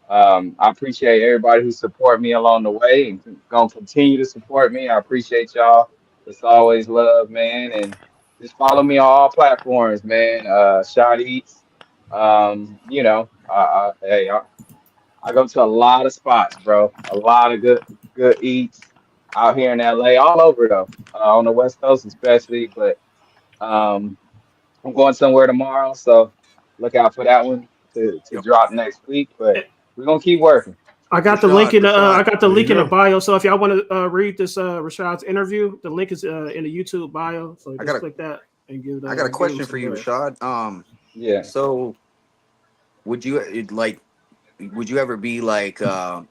I appreciate everybody who support me along the way and gonna continue to support me. I appreciate y'all. It's always love, man, and just follow me on all platforms, man. Shot Eats. You know, I go to a lot of spots, bro. A lot of good eats out here in LA, all over though, on the West Coast especially. But I'm going somewhere tomorrow, so look out for that one to drop next week. But we're gonna keep working. I got the link in the link in the bio. So if y'all want to read this Rashad's interview, the link is in the YouTube bio. So just click that and give it. I got a question for you, Rashad. Yeah. So, would you ever be like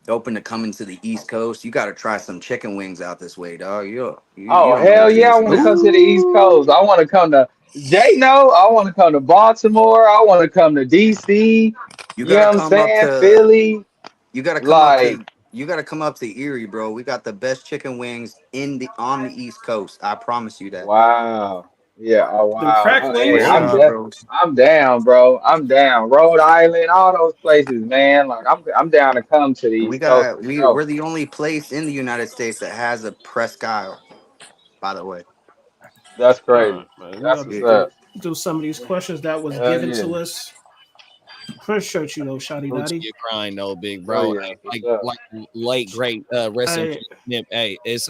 open to coming to the East Coast? You got to try some chicken wings out this way, dog. Hell yeah! I want to come to the East Coast. I want to come to I want to come to Baltimore. I want to come to DC. You know what I'm saying? Philly. You gotta come you gotta come up to Erie, bro. We got the best chicken wings on the East Coast. I promise you that. Wow. Yeah. Oh wow. Crack wings. I'm down, bro. I'm down. Rhode Island, all those places, man. Like I'm down to come to the East Coast. We're the only place in the United States that has a Presque Isle, by the way. That's crazy. That's what's up. Do some of these questions that was given to us. First shirt, Shotty Dotty. Your grind, though, big bro. Like late great rest in peace, Nip. Hey, it's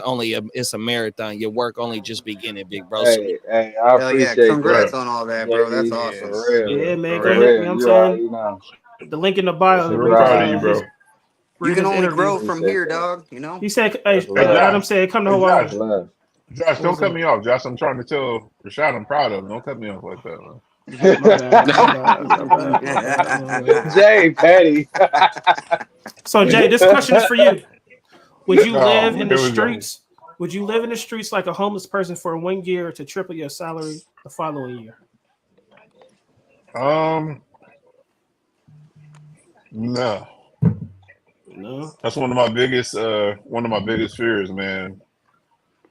a marathon. Your work only just beginning, big bro. Hey, I appreciate congrats on all that, bro. That's awesome. Yeah, man. Go ahead. You know what I'm saying? The link in the bio. You can only grow from here, dog. You know. He said, "Hey, Adam said, come to Hawaii." Josh, don't cut me off, Josh. I'm trying to tell Rashad I'm proud of him. Don't cut me off like that, man. Jay Petty. So Jay, this question is for you. Would you live in the streets? Would you live in the streets like a homeless person for 1 year to triple your salary the following year? No. That's one of my biggest fears, man.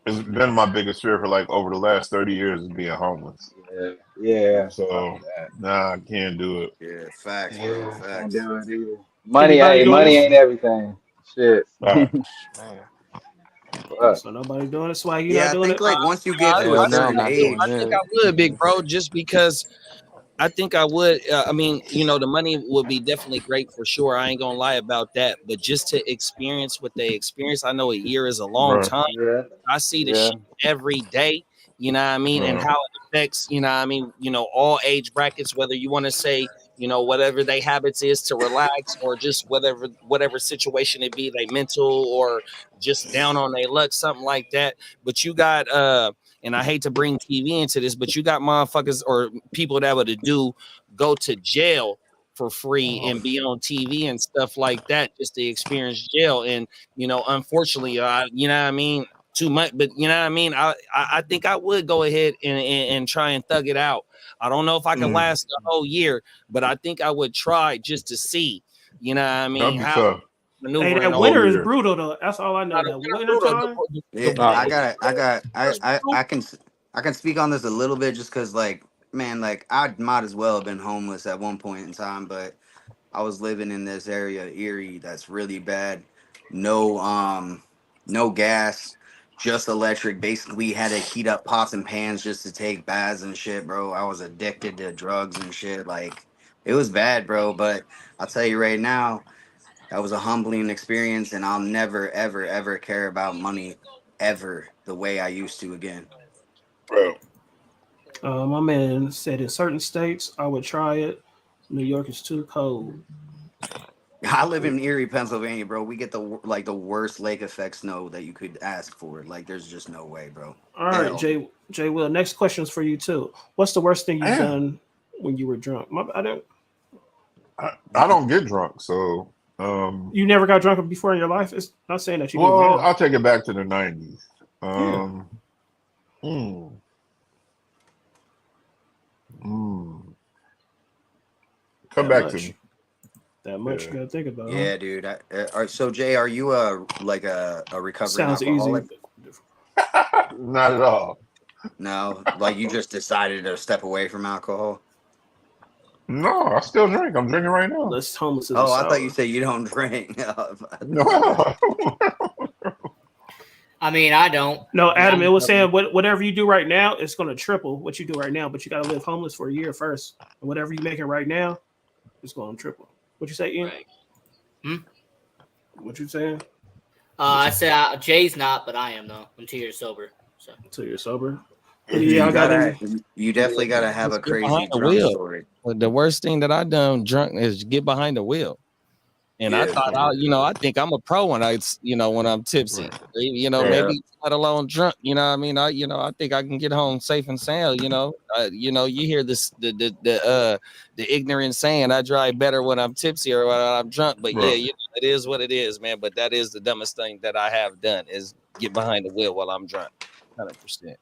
It's been my biggest fear for like over the last 30 years is being homeless. Yeah. So I can't do it. Yeah, facts, bro. Facts. Can't do it either. Money ain't everything. Shit. So nobody doing it. Swag, you not doing it. Like once you get to a certain age, I think I would, big bro, just because I think I would. I mean, the money would be definitely great for sure. I ain't gonna lie about that. But just to experience what they experience, I know a year is a long time. Yeah. I see this shit every day. You know what I mean? And how it affects, all age brackets, whether you want to say, whatever their habits is to relax or just whatever situation it be, they mental or just down on their luck, something like that. But you got, and I hate to bring TV into this, but you got motherfuckers or people that would go to jail for free and be on TV and stuff like that just to experience jail. And, unfortunately, you know what I mean? Too much, but you know what I mean? I think I would go ahead and try and thug it out. I don't know if I can last the whole year, but I think I would try just to see, you know what I mean? How hey, that winter is brutal though. That's all I know. I can speak on this a little bit just because I might as well have been homeless at one point in time, but I was living in this area, Erie, that's really bad. No gas. Just electric. Basically had to heat up pots and pans just to take baths and shit, bro. I was addicted to drugs and shit. Like, it was bad, bro. But I'll tell you right now, that was a humbling experience, and I'll never, ever, ever care about money ever the way I used to again. Bro. My man said in certain states, I would try it. New York is too cold. I live in Erie, Pennsylvania, bro. We get the worst lake effect snow that you could ask for. Like, there's just no way, bro. All right, Jay Will. Next question is for you too. What's the worst thing you've done when you were drunk? I don't get drunk, so you never got drunk before in your life? It's not saying that you. Well, I'll take it back to the 90s. Come back to me. That much you gotta think about. Yeah, dude. So Jay, are you a recovering alcoholic? Easy. Not at all. No, like you just decided to step away from alcohol. No, I still drink. I'm drinking right now. That's homeless. Oh, I thought you said you don't drink. No. I mean, I don't. No, Adam, it was saying whatever you do right now, it's going to triple what you do right now, but you got to live homeless for a year first. And whatever you're making right now, it's going to triple. What you say, Ian? Right. What you saying? I said Jay's not, but I am though. I'm 2 years sober. So 2 years sober. Yeah, you definitely gotta have a crazy drunk story. The worst thing that I done drunk is get behind the wheel And I thought, I think I'm a pro when when I'm tipsy. Maybe let alone drunk. You know what I mean? I think I can get home safe and sound. You hear this the ignorant saying, I drive better when I'm tipsy or when I'm drunk. But it is what it is, man. But that is the dumbest thing that I have done is get behind the wheel while I'm drunk. 100%.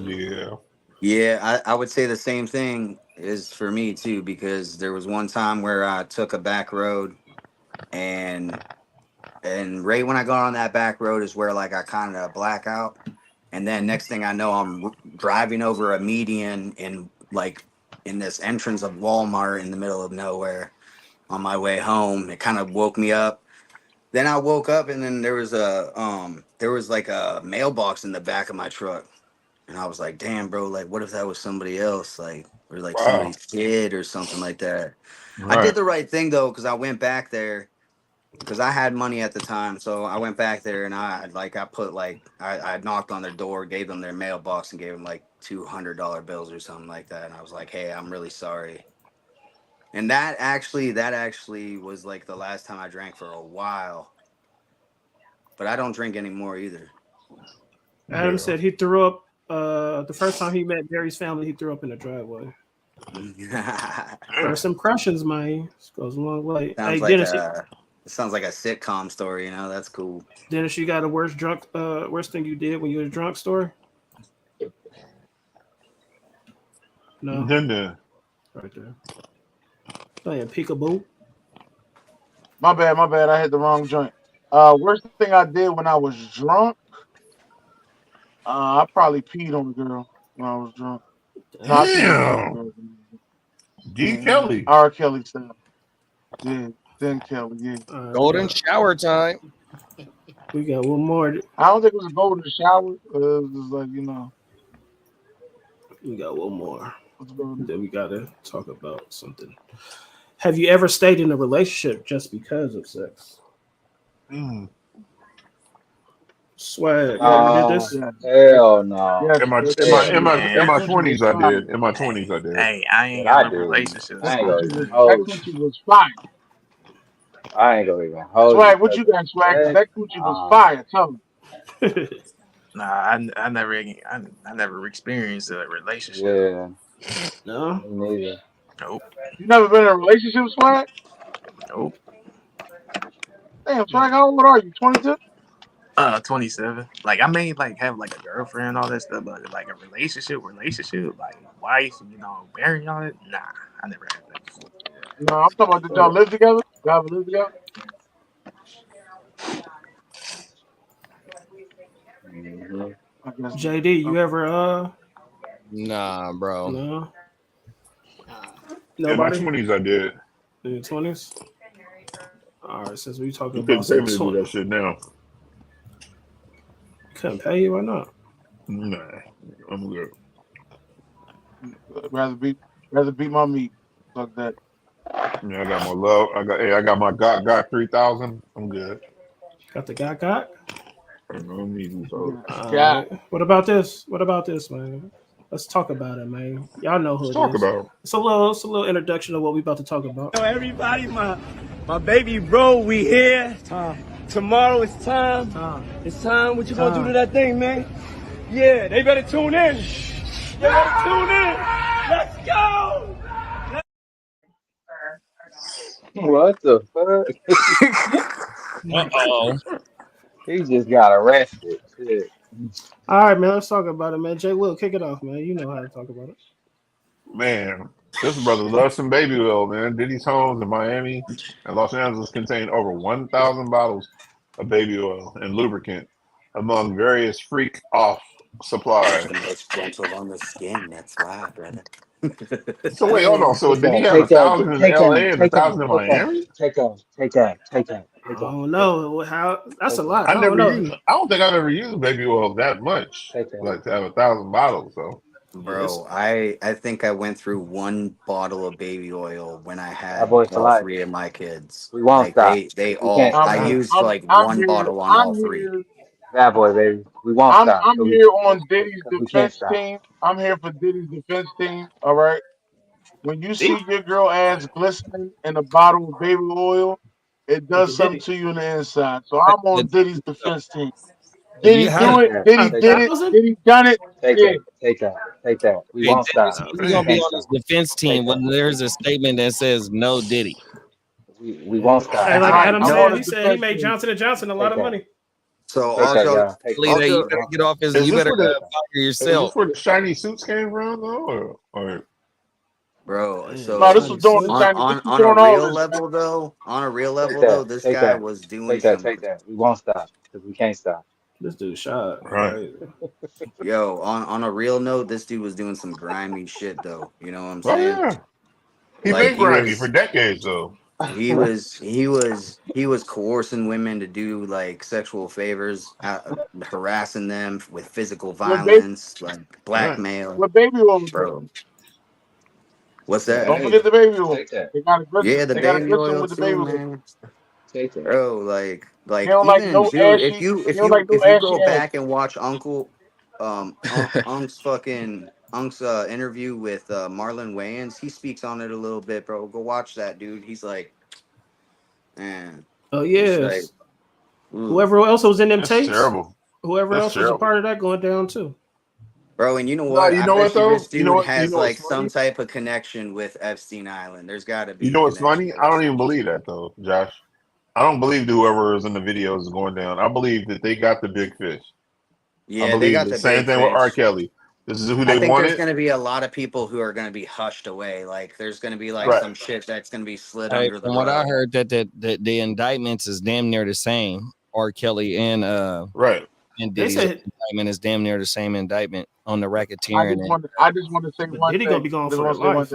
Yeah. Yeah, I would say the same thing is for me too, because there was one time where I took a back road and right when I got on that back road is where like I kind of black out. And then next thing I know, I'm driving over a median in this entrance of Walmart in the middle of nowhere on my way home. It kind of woke me up. Then I woke up and then there was like a mailbox in the back of my truck. And I was like, damn, bro, like, what if that was somebody else? Like, or like somebody's kid or something like that. Right. I did the right thing, though, because I went back there because I had money at the time. So I went back there and I knocked on their door, gave them their mailbox and gave them like $200 bills or something like that. And I was like, hey, I'm really sorry. And that actually was like the last time I drank for a while. But I don't drink anymore either. Adam said he threw up. The first time he met Barry's family, he threw up in the driveway. First impressions, man. This goes a long way. Sounds like Dennis, it sounds like a sitcom story, That's cool. Dennis, you got a worst thing you did when you were drunk story? No. Right there. Playing peekaboo. My bad. I hit the wrong joint. Worst thing I did when I was drunk. I probably peed on a girl when I was drunk. Damn. D. Kelly. R. Kelly style. Yeah, then Kelly. Yeah. Golden shower time. We got one more. I don't think it was a golden shower. It was just like We got one more. Then we gotta talk about something. Have you ever stayed in a relationship just because of sex? Swag. Did this? Hell no. Yeah, in my 20s, I did. In my 20s, I did. Hey, I ain't got no relationship. That coochie was fire. I ain't gonna even hold. Swag, what you got, Swag? That coochie was fire. Tell me. Nah, I never experienced a relationship. Yeah. No. Neither. Nope. You never been in a relationship, Swag? Nope. Damn, Swag, how old are you? 22? 27. Like I may have like a girlfriend and all that stuff, but like a relationship, like wife, marrying on it. Nah, I never had that before. No, I'm talking about did y'all live together? Y'all ever live together? JD, you ever Nah, bro. No. In my 20s, I did. In your 20s? All right, since we talking You couldn't about pay me to do that shit now. Couldn't pay you or not? Nah, I'm good. Rather beat my meat. Fuck that. Yeah, I got my love. I got my got 3000. I'm good. Got the got. I don't need you, so. What about this? What about this, man? Let's talk about it, man. Y'all know who Let's it talk is. about it. It's a little introduction of what we about to talk about. Yo, everybody, my baby bro, we here. Tomorrow it's time. It's time. What you gonna do to that thing, man? Yeah, they better tune in. They better tune in. Let's go. What the fuck? Uh-oh. He just got arrested. Shit. All right, man. Let's talk about it, man. Jay Will, kick it off, man. You know how to talk about it. Man, this brother loves some baby oil, man. Diddy's homes in Miami and Los Angeles contain over 1,000 bottles of baby oil and lubricant among various freak off supplies. It's gentle on the skin. That's why, brother. So wait, hold on. So did he have 1,000 in LA and 1,000 in Miami? Take that. I don't know how. That's a lot. I don't think I've ever used baby oil that much, like to have 1,000 bottles. So, bro, I think I went through one bottle of baby oil when I had all three of my kids. We won't stop. They all. I used one bottle on all three. Bad boy, baby. We won't stop. I'm here on Diddy's defense team. I'm here for Diddy's defense team. All right. when you see your girl ass glistening in a bottle of baby oil, it does something to you on the inside. So I'm on Diddy's defense team. Did he do it? Did he did it? Did he done it? Take that. We won't stop. He's gonna be on his defense team when there's a statement that says no Diddy. We won't stop. Hey, like Adam said, he said he made Johnson & Johnson a lot of money. So also, you gotta get off his. You better fire yourself. Is this where the shiny suits came from, though? Or bro, so no, this was doing on a real level though. On a real level though, this guy was doing. Take that. We won't stop because we can't stop. This dude shot. Right. Yo, on a real note, this dude was doing some grimy shit though. You know what I'm saying? Oh, yeah. He been grimy for decades though. He was coercing women to do like sexual favors, harassing them with physical violence, like blackmail. What baby oil, bro? What's that? Don't forget the baby oil. Yeah, the baby oil with the baby man. Bro, like even like no June, if you go back and watch Unc's interview with Marlon Wayans, he speaks on it a little bit, bro. Go watch that, dude. He's like, man. Oh yes. Like, whoever else was in them tapes, terrible. Whoever else was a part of that going down too. Bro, and you know what? You know what though? This dude has like some type of connection with Epstein Island. There's got to be. You know what's funny? I don't even believe that though, Josh. I don't believe that whoever is in the videos is going down. I believe that they got the big fish. Yeah, I believe they got the the same thing with R. Kelly. This is who they I think wanted. there's going to be a lot of people who are going to be hushed away. Like there's going to be like some shit that's going to be slid under the rug. From what I heard, that the indictments is damn near the same. R. Kelly and right. And Diddy's indictment is damn near the same indictment on the racketeering. I just want to say one thing. Diddy gonna be going for life.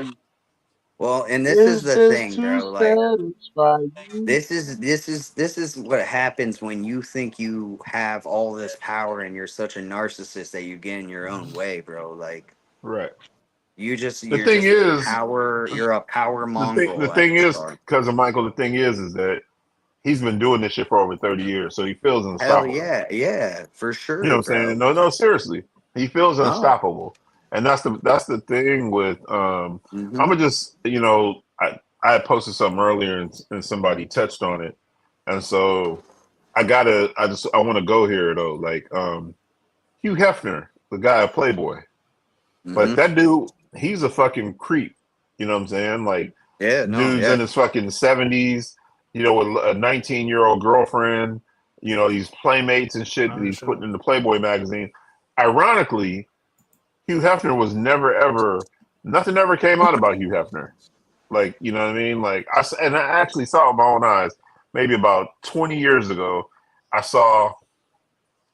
Well, and this is the thing, bro. Like this is what happens when you think you have all this power and you're such a narcissist that you get in your own way, bro. Like, right. You just the thing is power. You're a power mongrel. The thing is, cousin Michael. The thing is that he's been doing this shit for over 30 years, so he feels unstoppable. Hell yeah, for sure. You know what I'm saying? No, seriously, he feels unstoppable. And that's the thing with I'm gonna just I had posted something earlier and somebody touched on it, and so I want to go here though. Like Hugh Hefner, the guy at Playboy, but that dude, he's a fucking creep. You know what I'm saying? Like dude's in his fucking 70s. With a 19-year-old girlfriend. These playmates and shit that he's putting in the Playboy magazine. Ironically, Hugh Hefner was nothing ever came out about Hugh Hefner. Like, you know what I mean? Like, I actually saw it with my own eyes maybe about 20 years ago. I saw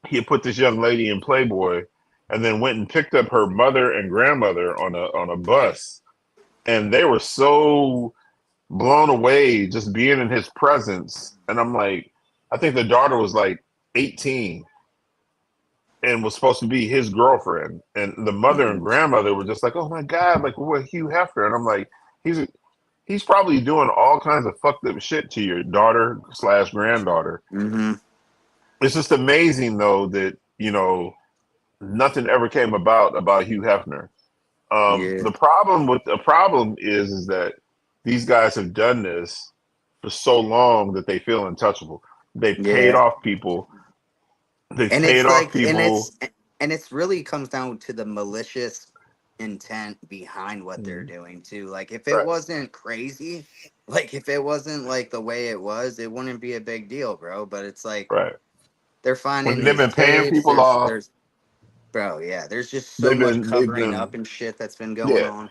he had put this young lady in Playboy and then went and picked up her mother and grandmother on a bus. And they were so blown away just being in his presence. And I'm like, I think the daughter was like 18. And was supposed to be his girlfriend, and the mother and grandmother were just like, "Oh my god, like what Hugh Hefner?" And I'm like, he's probably doing all kinds of fucked up shit to your daughter / granddaughter. It's just amazing though that nothing ever came about Hugh Hefner. The problem is that these guys have done this for so long that they feel untouchable. They paid off people. They paid off people. And it's really comes down to the malicious intent behind what they're doing too. Like if it wasn't crazy, like if it wasn't like the way it was, it wouldn't be a big deal, bro. But it's like they're finding they've been paying people off. There's just so much covering up and shit that's been going on.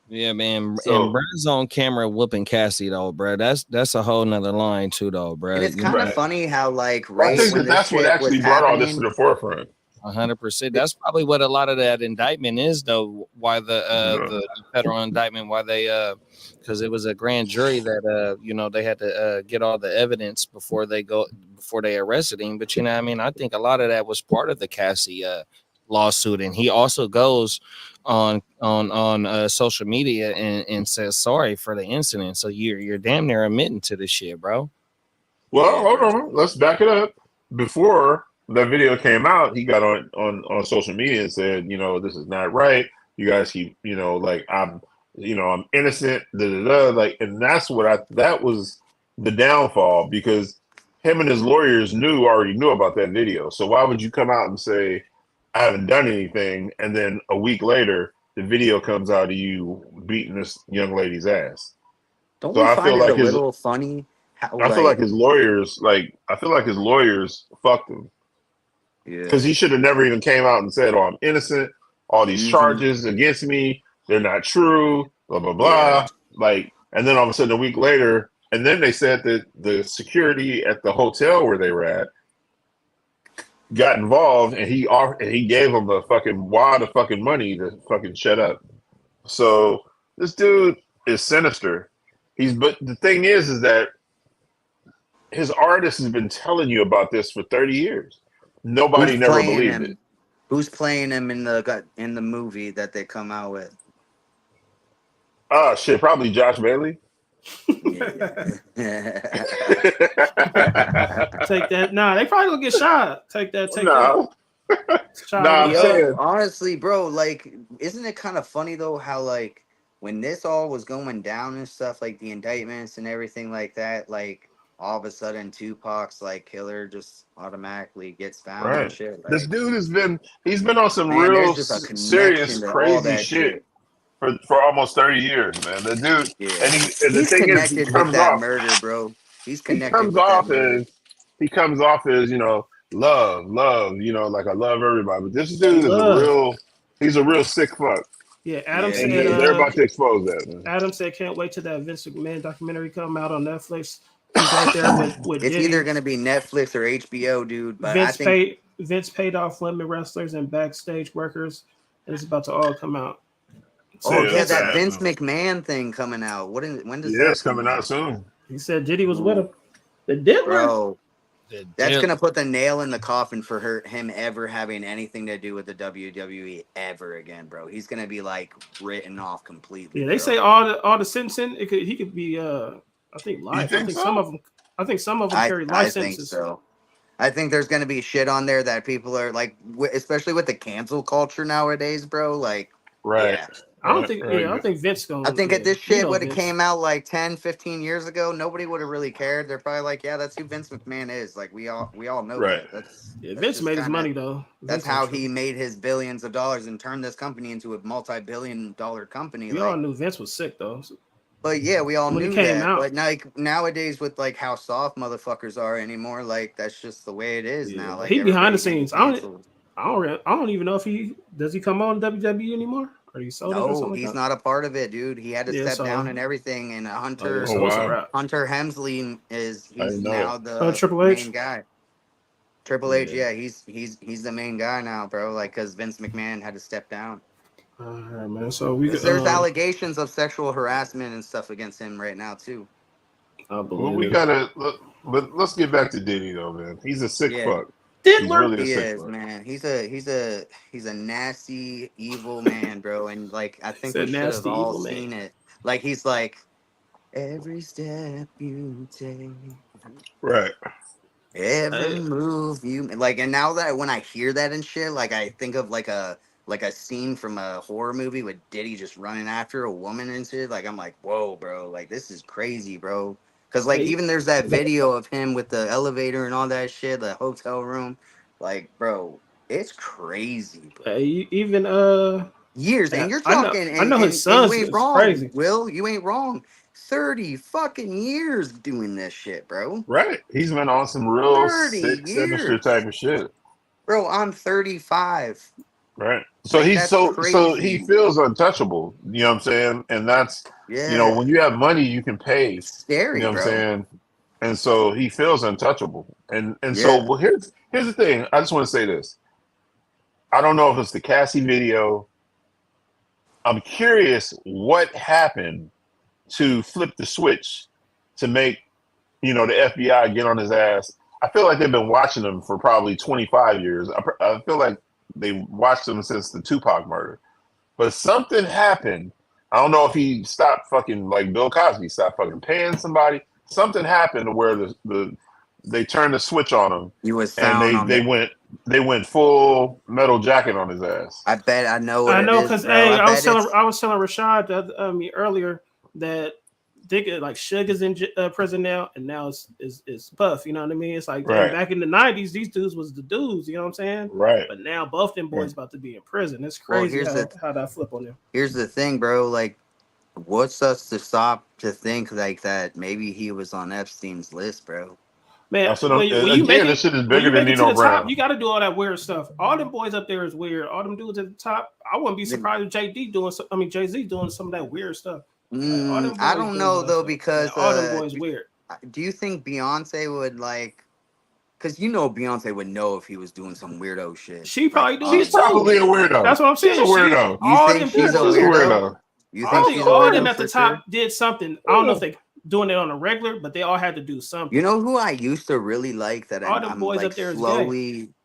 Yeah, man. And Brad's on camera whooping Cassie though, bro. That's a whole nother line too, though, bro. And it's kind of funny how like I think that's what actually brought all this to the forefront. 100%. That's probably what a lot of that indictment is, though. Why the federal indictment? Why they because it was a grand jury that they had to get all the evidence before they arrested him. But I mean, I think a lot of that was part of the Cassie lawsuit, and he also goes on social media and says sorry for the incident. So you're damn near admitting to this shit, bro. Well, hold on, let's back it up. Before that video came out, he got on social media and said, this is not right. You guys keep, like I'm I'm innocent, like, and that was the downfall, because him and his lawyers already knew about that video. So why would you come out and say, I haven't done anything, and then a week later the video comes out of you beating this young lady's ass? Don't we find it a little funny? I feel like his lawyers fucked him. Yeah. Because he should have never even came out and said, "Oh, I'm innocent. All these charges against me, they're not true." Blah blah blah. Yeah. Like, and then all of a sudden, a week later, and then they said that the security at the hotel where they were at got involved, and he gave them a fucking wad of fucking money to fucking shut up. So this dude is sinister. But the thing is that his artist has been telling you about this for 30 years. Nobody never believed it. Who's playing him in the movie that they come out with? Oh shit, probably Josh Bailey. Take that. Nah, they probably gonna get shot. Take that. I'm saying, honestly, bro, like, isn't it kind of funny though how, like, when this all was going down and stuff, like the indictments and everything like that, like, all of a sudden Tupac's like killer just automatically gets found and shit. Like, this dude he's been on some real serious crazy shit for almost 30 years, man. The dude, and the thing is, he comes off murder, bro. He's connected. He comes off as love, like I love everybody. But this dude is he's a real sick fuck. Yeah, Adam said they're about to expose that, man. Adam said can't wait till that Vince McMahon documentary come out on Netflix. He's right there with it's either going to be Netflix or HBO, dude. But Vince paid off women wrestlers and backstage workers, and it's about to all come out. That Vince McMahon thing coming out. When does that it's coming out soon. He said Diddy was with him. The Diddler. Bro, that's going to put the nail in the coffin for him ever having anything to do with the WWE ever again, bro. He's going to be like written off completely. Yeah, they say all the sentencing, he could be I think life. I think some of them carry life sentences. So. I think there's going to be shit on there that people are like, especially with the cancel culture nowadays, bro. Like, yeah. I think Vince going. I think at this shit when it came out like 10, 15 years ago, nobody would have really cared. They're probably like, yeah, that's who Vince McMahon is. Like we all know that. That's Vince made his money though. That's how he made his billions of dollars and turned this company into a multi-billion-dollar company. We all knew Vince was sick though. But yeah, we all knew that. But like nowadays, with like how soft motherfuckers are anymore, like that's just the way it is now. Like he behind the scenes. I don't even know if he come on WWE anymore. Or he sold no, he's not a part of it, dude. He had to step down and everything. And Hunter Hemsley he's now the main guy. Triple H, he's the main guy now, bro. Like because Vince McMahon had to step down. All right, man. So there's allegations of sexual harassment and stuff against him right now too. But let's get back to Diddy though, man. He's a sick fuck. Diddler, he is, man. He's a nasty, evil man, bro. And like I think we should have all seen it. Like he's like, every step you take, right? Every move you like. And now that when I hear that and shit, like I think of like a scene from a horror movie with Diddy just running after a woman and shit. Like I'm like, whoa, bro. Like this is crazy, bro. Because, like, even there's that video of him with the elevator and all that shit, the hotel room. Like, bro, it's crazy, bro. Even, years. And you're talking. I know his son's you ain't wrong, crazy. Will, you ain't wrong. 30 fucking years doing this shit, bro. Right. He's been on some real sick, sinister type of shit. Bro, I'm 35. Right. So like, so he feels untouchable. You know what I'm saying? And that's when you have money, you can pay. It's scary, you know what I'm saying? And so he feels untouchable. And so here's the thing. I just want to say this. I don't know if it's the Cassie video. I'm curious what happened to flip the switch to make the FBI get on his ass. I feel like they've been watching him for probably 25 years. I feel like they watched him since the Tupac murder, but something happened. I don't know if he stopped fucking like Bill Cosby, stopped fucking paying somebody. Something happened where they turned the switch on him. He was found, and they went they went full Metal Jacket on his ass. I bet I know. I know because hey, I was telling Rashad earlier that like Suge is in prison now, and now it's Puff. You know what I mean? It's like back in the 90s, these dudes was the dudes. You know what I'm saying? Right. But now both them boys about to be in prison. It's crazy how that flip on them. Here's the thing, bro. Like, what's us to stop to think like that? Maybe he was on Epstein's list, bro. Man, this shit is bigger than Nino Brown. You got to do all that weird stuff. All them boys up there is weird. All them dudes at the top. I wouldn't be surprised if Jay-Z doing some of that weird stuff. I don't know though because all them boys weird. Do you think Beyonce would like? Because Beyonce would know if he was doing some weirdo shit. She probably do. She's probably a weirdo. That's what I'm saying. She's a weirdo. You think she's a weirdo? You think she's all of them at the top did something? I don't know if they doing it on a regular, but they all had to do something. You know who I used to really like that I'm boys like up there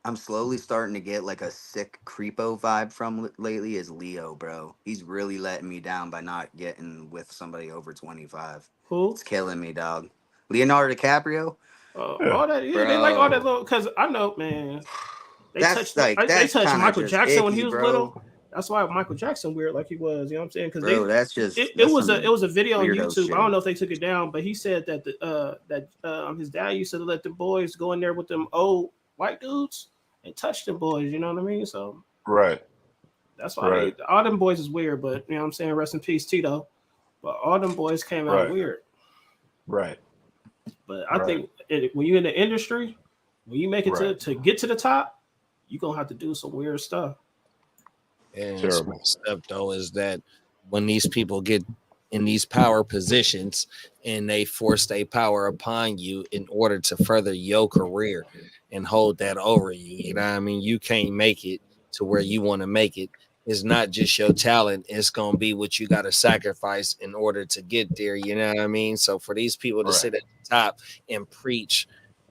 I'm slowly starting to get like a sick creepo vibe from lately is Leo, bro. He's really letting me down by not getting with somebody over 25. Who? It's killing me, dog. Leonardo DiCaprio. All that, they like all that little. Because I know, man. They touched Michael Jackson when he was little. That's why Michael Jackson weird like he was, you know what I'm saying? Because that's just it was a video on YouTube. Shit. I don't know if they took it down, but he said that his dad used to let the boys go in there with them old white dudes and touch them boys. You know what I mean? So that's why all them boys is weird. But you know what I'm saying? Rest in peace, Tito. But all them boys came out weird. Right. But I think when you're in the industry, when you make it to get to the top, you're gonna have to do some weird stuff. And some stuff though is that when these people get in these power positions and they force their power upon you in order to further your career and hold that over you, you know what I mean? You can't make it to where you want to make it. It's not just your talent, it's gonna be what you gotta sacrifice in order to get there, you know what I mean? So for these people to sit at the top and preach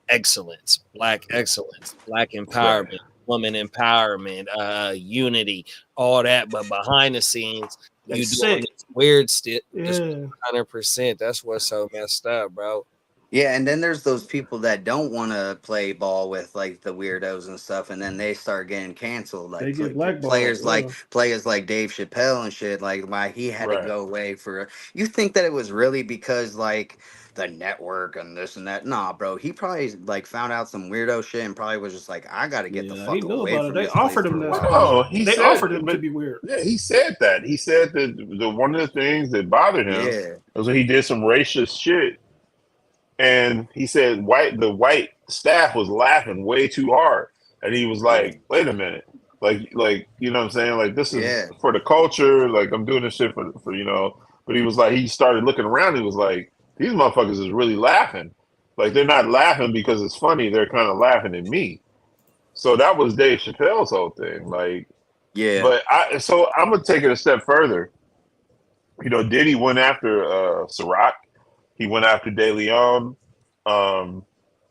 excellence, black empowerment, woman empowerment, unity, all that, but behind the scenes, you doing this weird shit. 100%. That's what's so messed up, bro. Yeah, and then there's those people that don't want to play ball with like the weirdos and stuff, and then they start getting canceled. Like players like Dave Chappelle and shit. Like why he had to go away for. You think that it was really because like the network and this and that? Nah, bro. He probably like found out some weirdo shit and probably was just like, I got to get the fuck away from this. They offered him that. They offered him to be weird. Yeah, he said that. He said that one of the things that bothered him was when he did some racist shit. And he said the white staff was laughing way too hard. And he was like, wait a minute. Like you know what I'm saying? Like this is for the culture. Like I'm doing this shit for you know. But he was like, he started looking around. He was like, these motherfuckers is really laughing. Like they're not laughing because it's funny. They're kind of laughing at me. So that was Dave Chappelle's whole thing. Like, but I'm going to take it a step further. You know, Diddy went after Ciroc. He went after De Leon.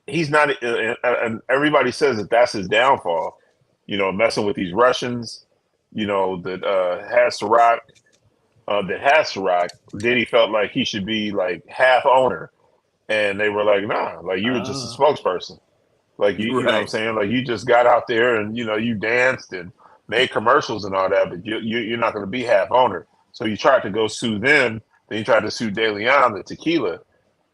He's not, and everybody says that that's his downfall. You know, messing with these Russians. You know that has Ciroc. Diddy felt like he should be like half owner, and they were like, nah, like you were just a spokesperson. Like you know what I'm saying? Like you just got out there and you know you danced and made commercials and all that, but you're not going to be half owner. So you tried to go sue them. Then he tried to sue De Leon, the tequila,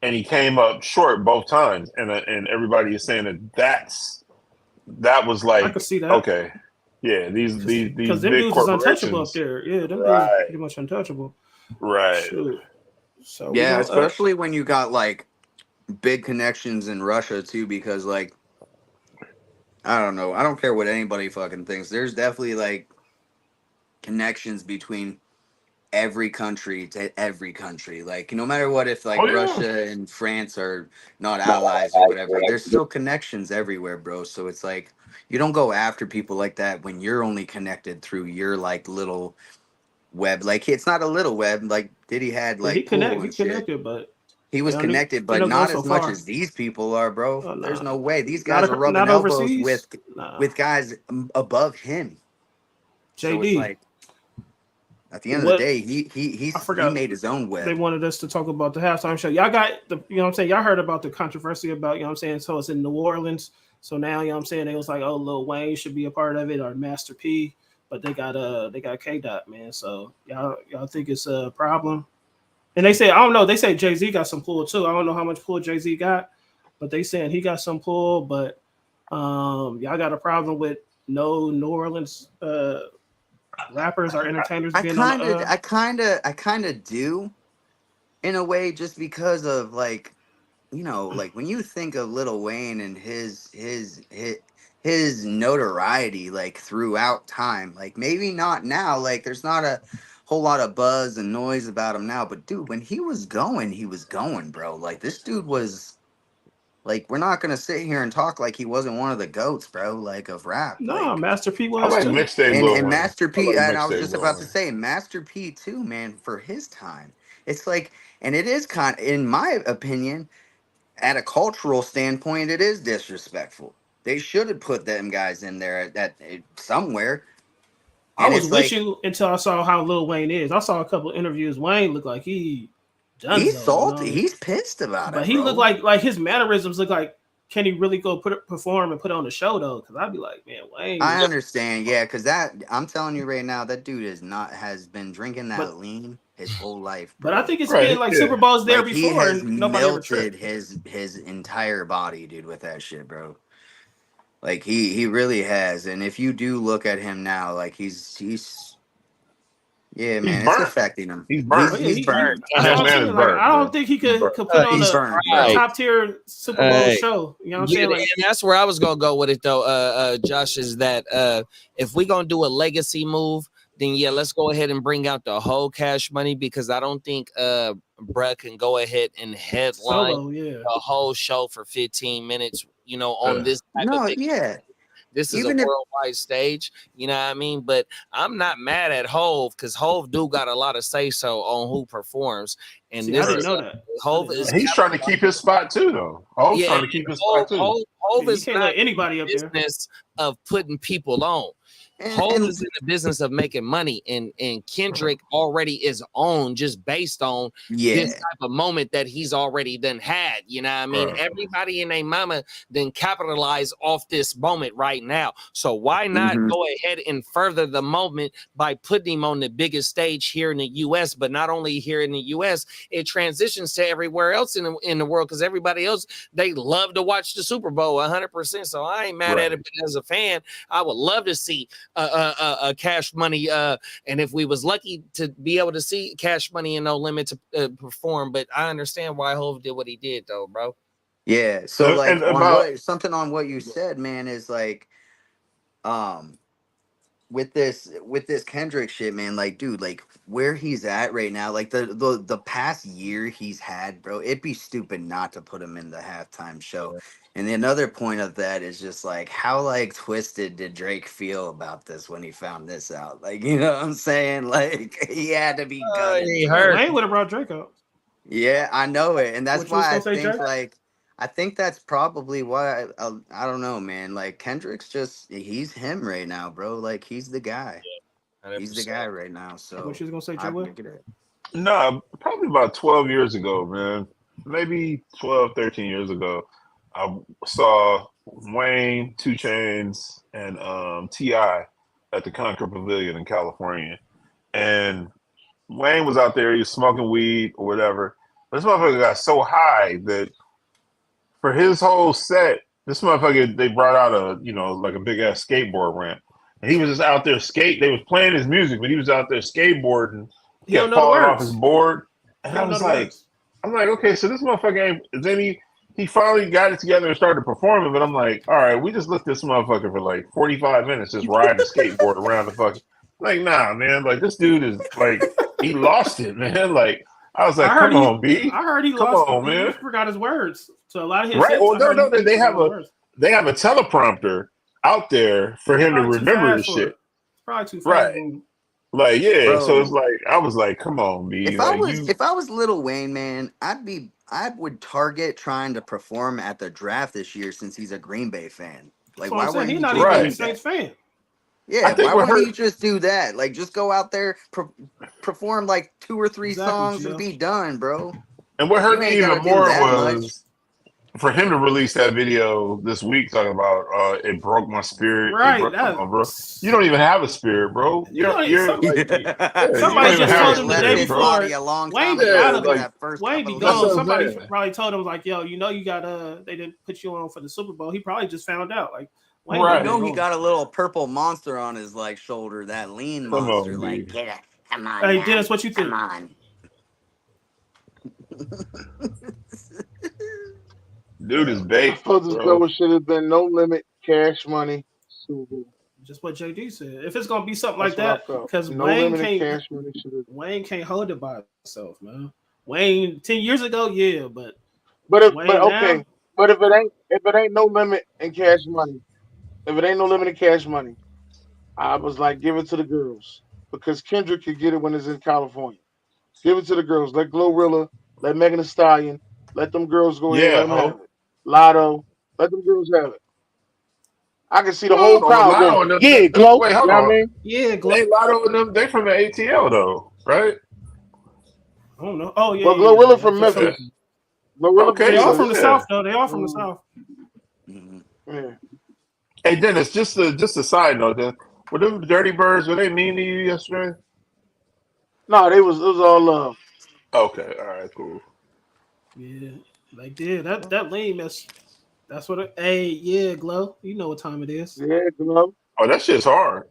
and he came up short both times. And everybody is saying that was like, I could see that. Okay, yeah, these because them big dudes is untouchable up there. Yeah, them dudes are pretty much untouchable. Right. Shoot. So yeah, especially when you got like big connections in Russia too, because like I don't know, I don't care what anybody fucking thinks. There's definitely like connections between every country to every country. Like no matter what, if like Russia and France are not allies or whatever, there's still connections everywhere, bro. So it's like you don't go after people like that when you're only connected through your like little web. Like it's not a little web. Like Diddy had like he connected, but he was connected, but not as much as these people are, bro. Oh, There's no way these guys are rubbing elbows with guys above him. JD. So it's like, at the end of the day, he made his own web. They wanted us to talk about the halftime show. Y'all got the, you know what I'm saying? Y'all heard about the controversy about, you know what I'm saying? So it's in New Orleans. So now, you know what I'm saying, they was like, oh, Lil Wayne should be a part of it, or Master P, but they got K-Dot, man. So y'all think it's a problem? And they say, I don't know, they say Jay-Z got some pull too. I don't know how much pull Jay-Z got, but they saying he got some pull. But y'all got a problem with no New Orleans rappers or entertainers being on the I kind of do, in a way, just because of like, you know, like when you think of Lil Wayne and his notoriety, like throughout time, like maybe not now, like there's not a whole lot of buzz and noise about him now, but dude, when he was going, bro. Like this dude was like, we're not gonna sit here and talk like he wasn't one of the GOATs, bro, like of rap. No, like, Master P I was like too. mixtape Lil and Wayne. Master P, I like and I was mixtape just Lil about to Wayne. say Master P too, man, for his time. It's like, and it is kind of, in my opinion, at a cultural standpoint, it is disrespectful. They should have put them guys in there at somewhere. I And was it's with like, you until I saw how Lil Wayne is. I saw a couple of interviews. Wayne looked like he done he's so, salty. you know? He's pissed about But it, he bro. looked like his mannerisms look like, can he really go perform and put on the show though? Because I'd be like, man, Wayne. I understand, yeah, because that, I'm telling you right now, that dude has been drinking that lean his whole life, bro. But I think it's been like Super Bowls there Like, he before has and nobody ever melted tripped. his entire body, dude, with that shit, bro. Like he really has. And if you do look at him now, like he's yeah, man, it's burnt. affecting him. He's burnt. He's burnt. That's what I'm saying. Like, I don't think he could put on He's a burnt, top tier Super Bowl show. You know what I'm saying? Like, and that's where I was gonna go with it though, Josh, is that if we're gonna do a legacy move, then yeah, let's go ahead and bring out the whole Cash Money, because I don't think Bruh can go ahead and headline Solo, yeah, the whole show for 15 minutes, you know, on this type of thing. Yeah. This is Even a if- worldwide stage, you know what I mean? But I'm not mad at Hove, because Hove do got a lot of say-so on who performs. And See, this I didn't is know that. Hove is He's trying to keep his spot too, though. Hove's trying to keep his spot too. Hove you is can't not let anybody up in the there. business of putting people on. Hove is in the business of making money, and Kendrick already is on just based on this type of moment that he's already then had. You know what I mean? Right. Everybody and their mama then capitalize off this moment right now. So why not go ahead and further the moment by putting him on the biggest stage here in the U.S., but not only here in the U.S., it transitions to everywhere else in the world, because everybody else, they love to watch the Super Bowl 100%. So I ain't mad at it, but as a fan, I would love to see a Cash Money, and if we was lucky to be able to see Cash Money and No Limit to perform. But I understand why Hove did what he did, though, bro. Yeah. So like and something on what you said, man, is like, with this Kendrick shit, man, like, dude, like where he's at right now, like the past year he's had, bro, it'd be stupid not to put him in the halftime show. And the another point of that is just like, how like twisted did Drake feel about this when he found this out? Like, you know what I'm saying? Like, he had to be gutted. He hurt. Wayne would have brought Drake out. Yeah, I know it, and that's What you was why I gonna say, think Drake? like, I think that's probably why I don't know, man. Like Kendrick's he's him right now, bro. Like he's the guy. He's the guy right now. So What you was gonna say, I Joe? get it. No, probably about 12 years ago, man. Maybe 12, 13 years ago. I saw Wayne, 2 Chainz, and T.I. at the Concord Pavilion in California. And Wayne was out there, he was smoking weed or whatever. But this motherfucker got so high that for his whole set, this motherfucker, they brought out like a big ass skateboard ramp. And he was just out there they was playing his music, but he was out there skateboarding. He kept falling off his board. And I was like, okay, so this motherfucker he finally got it together and started performing, but I'm like, all right, we just let this motherfucker for like 45 minutes just riding a skateboard around the fucking, like, nah, man, like this dude is like, he lost it, man. Like, I was like, come on, B. I heard he come lost on, it. man. He forgot his words. So a lot of his Right? hits, Well, I no, heard they have words. they have a teleprompter out there for him to Probably too remember fast the for shit. it. It's probably too fast. Right. Like, yeah, Bro. so it's like, I was like, come on, B. If Like, I was Lil Wayne, man, I would target trying to perform at the draft this year since he's a Green Bay fan. Like, That's what why I'm saying. wouldn't He's he not just even do a that? Saints fan. Yeah, I think why what wouldn't hurt- he just do that? Like, just go out there, perform like 2 or 3 Exactly, songs Jill. and be done, bro. and what hurt You me ain't even gotta do more that was, for him to release that video this week talking about it broke my spirit. Right. Come on, bro. You don't even have a spirit, bro. Somebody just told him the day before. Wayne be out of that Wayne be gone. Somebody probably told him like, "Yo, you got they didn't put you on for the Super Bowl." He probably just found out like. Wayne, right. He got a little purple monster on his like shoulder. That lean monster, like get it. Come on. Hey, Dennis, what you think? Come on. Dude is baked. It should have been No Limit, Cash Money, Super Bowl. Just what JD said. If it's gonna be something like that, because Wayne can't hold it by himself, man. Wayne 10 years ago, yeah, but if it ain't No Limit and Cash Money, I was like, give it to the girls because Kendrick could get it when it's in California. Give it to the girls. Let Glorilla, let Megan Thee Stallion, let them girls go ahead. Let them have it. Lotto, let them girls have it. I can see the whole crowd going, yeah, Glow. Wait, hold on. I mean? Yeah, Glow. They Lotto and them, they from the ATL though, right? I don't know. Oh yeah. Well, Glorilla from Memphis. Okay, they all from the South though. They all from the South. Yeah. Hey Dennis, just a side note. Were them Dirty Birds? Were they mean to you yesterday? No, it was all love. Okay, all right, cool. Yeah, they did. That lame mess. That's what it. Hey, yeah, Glow. You know what time it is. Yeah, Glow. Oh, that shit's hard.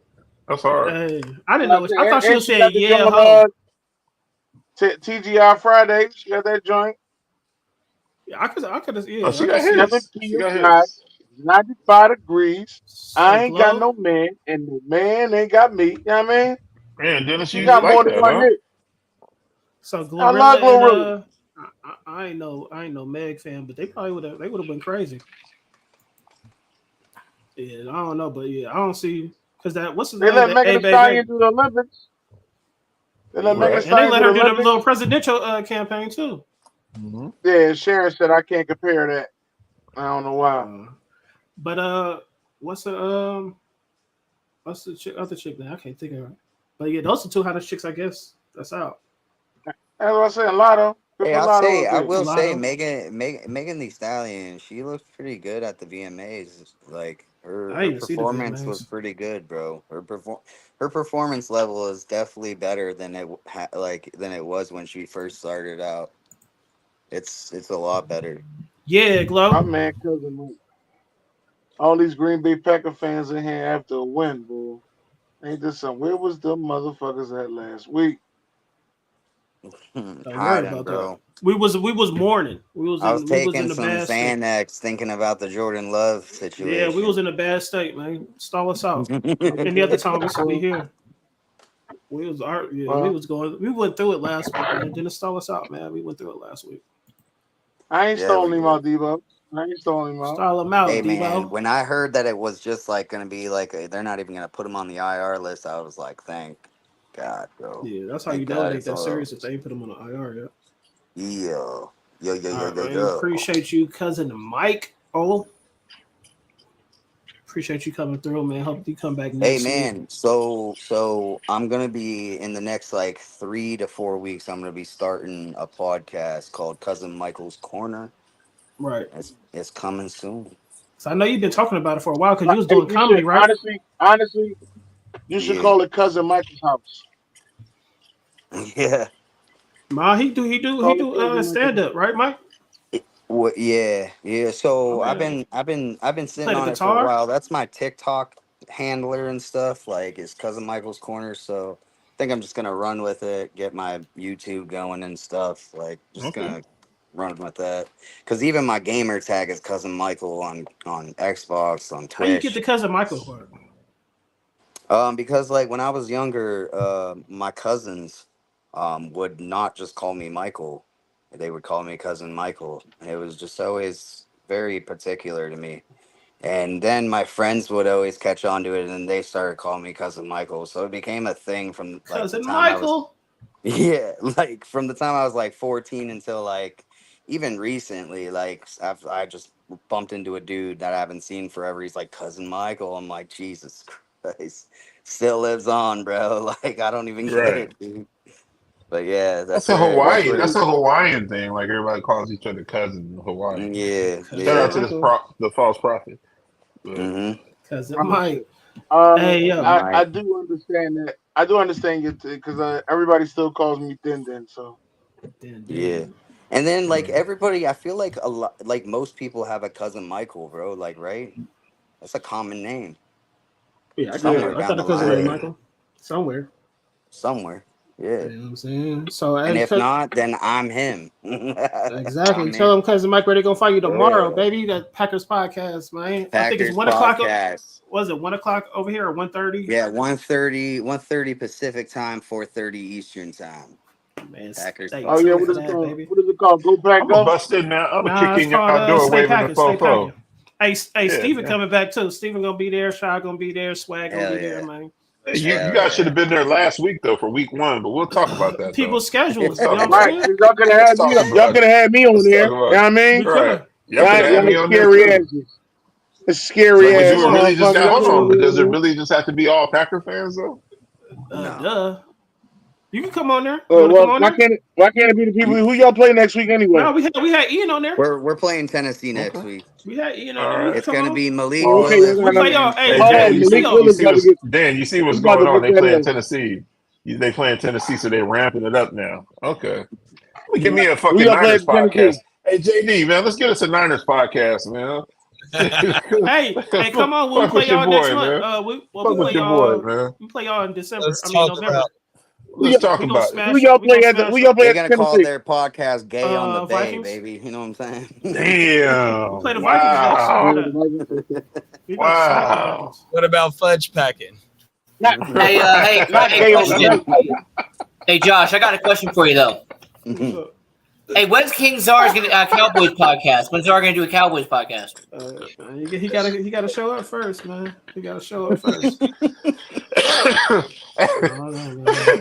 That's hard. Hey, I didn't know. I thought she was saying yeah. Ho. TGI Friday. She got that joint. Yeah, I could. Yeah, she got his. 95 degrees. So I ain't got no man, and the man ain't got me. You know what I mean? Man, Dennis, you got like more than one hit. So Glorilla, I love Glorilla. I ain't no Meg fan, but they probably would have been crazy. Yeah, I don't know, but yeah, I don't see because that what's his name? They let Megan Thee Stallion do the Olympics. They let Megan Thee Stallion do the little presidential campaign too. Mm-hmm. Yeah, Sharon said I can't compare that. I don't know why. But what's the other chick now? I can't think of her. But yeah, those are two hottest chicks, I guess. That's out. That's what I said. Lotto. Hey, I will say, Megan Thee Stallion, she looked pretty good at the VMAs. Like her performance was pretty good, bro. Her performance level is definitely better than it was when she first started out. It's a lot better. Yeah, Glow. My man, cousin Luke. All these Green Bay Packer fans in here after a win, bro. Ain't this something? Where was the motherfuckers at last week? Don't worry about that. We was mourning. I was taking some Xanax, thinking about the Jordan Love situation. Yeah, we was in a bad state, man. Stall us out. Any other time we should be here. We was we went through it last week, man. Didn't stall us out, man. We went through it last week. I ain't stalling him out, Devo. I ain't stalling him out. Stall him out, hey, Devo. Man, when I heard that it was just like gonna be like they're not even gonna put him on the IR list, I was like, thank God, bro. Yeah, that's how you know it ain't that serious if they ain't put him on the IR yet. Yeah. Appreciate you, cousin Mike. Oh, appreciate you coming through, man. Hope you come back next man, week. So I'm gonna be in the next like 3 to 4 weeks. I'm gonna be starting a podcast called Cousin Michael's Corner. Right, it's coming soon. So I know you've been talking about it for a while because you was doing comedy, right? Honestly, you should call it Cousin Michael's house. Yeah. Ma, he do stand up, right, Mike? Yeah. So I've been sitting on it for a while. That's my TikTok handler and stuff. Like it's Cousin Michael's Corner. So I think I'm just gonna run with it, get my YouTube going and stuff. Like just gonna run with that. Because even my gamer tag is Cousin Michael on Xbox, on Twitch. How you get the Cousin Michael part? Because like when I was younger, my cousins would not just call me Michael. They would call me Cousin Michael. And it was just always very particular to me. And then my friends would always catch on to it, and then they started calling me Cousin Michael. So it became a thing from like Cousin Michael. Like from the time I was like 14 until like even recently, like I just bumped into a dude that I haven't seen forever. He's like Cousin Michael. I'm like, Jesus Christ, still lives on, bro. Like I don't even get it, dude. But yeah, that's a Hawaiian. That's a Hawaiian thing. Like everybody calls each other cousins in Hawaii. Yeah. Shout out to the false prophet. Cousin Mike. Hey, yo, I do understand that. I do understand you because everybody still calls me Din Din. So yeah. And then like everybody, I feel like a lot, like most people have a cousin Michael, bro. Like, right? That's a common name. Yeah, I thought the cousin was Michael. Somewhere. Yeah. You know what I'm saying? So, and if not, then I'm him. Exactly. Tell them cousin Mike where they're gonna find you tomorrow, baby. That Packers podcast, man. I think it's 1 o'clock. Was it 1 o'clock over here or 1:30? Yeah, 1:30 Pacific time, 4:30 Eastern time. Man, Packers. Oh yeah, what is it called? What is it called? Go back up. Busted now. I'm gonna kick in your door waving the fofo. Hey, Steven coming back too. Steven gonna be there. Shy gonna be there. Swag gonna be there, man. You guys should have been there last week though for week 1, but we'll talk about that. People's schedules. You know what I'm saying? Y'all could have had me on there. You know what I mean? Right. Y'all scary asses. It's scary ass. Hold on, but does it really just have to be all Packer fans though? Duh. You can come on there. Why can't it be the people who y'all play next week anyway? No, we had Ian on there. We're playing Tennessee next week. We had Ian on there. It's gonna be Malik. We play y'all. Dan, you see what's going on? They playing Tennessee. They playing Tennessee, so they're ramping it up now. Okay. Give me a fucking Niners podcast. Hey JD, man, let's get us a Niners podcast, man. hey, come on, we'll play y'all next month. We play y'all in December. November. Let's talk about it. Who y'all play at? Who y'all play at? They're gonna call their podcast "Gay on the Bay," baby. You know what I'm saying? Damn. We play the Vikings. Wow. What about fudge packing? Hey, Josh, I got a question for you though. Hey, when's King Czar's gonna Cowboys podcast? When's Czar gonna do a Cowboys podcast? He gotta show up first, man. He gotta show up first.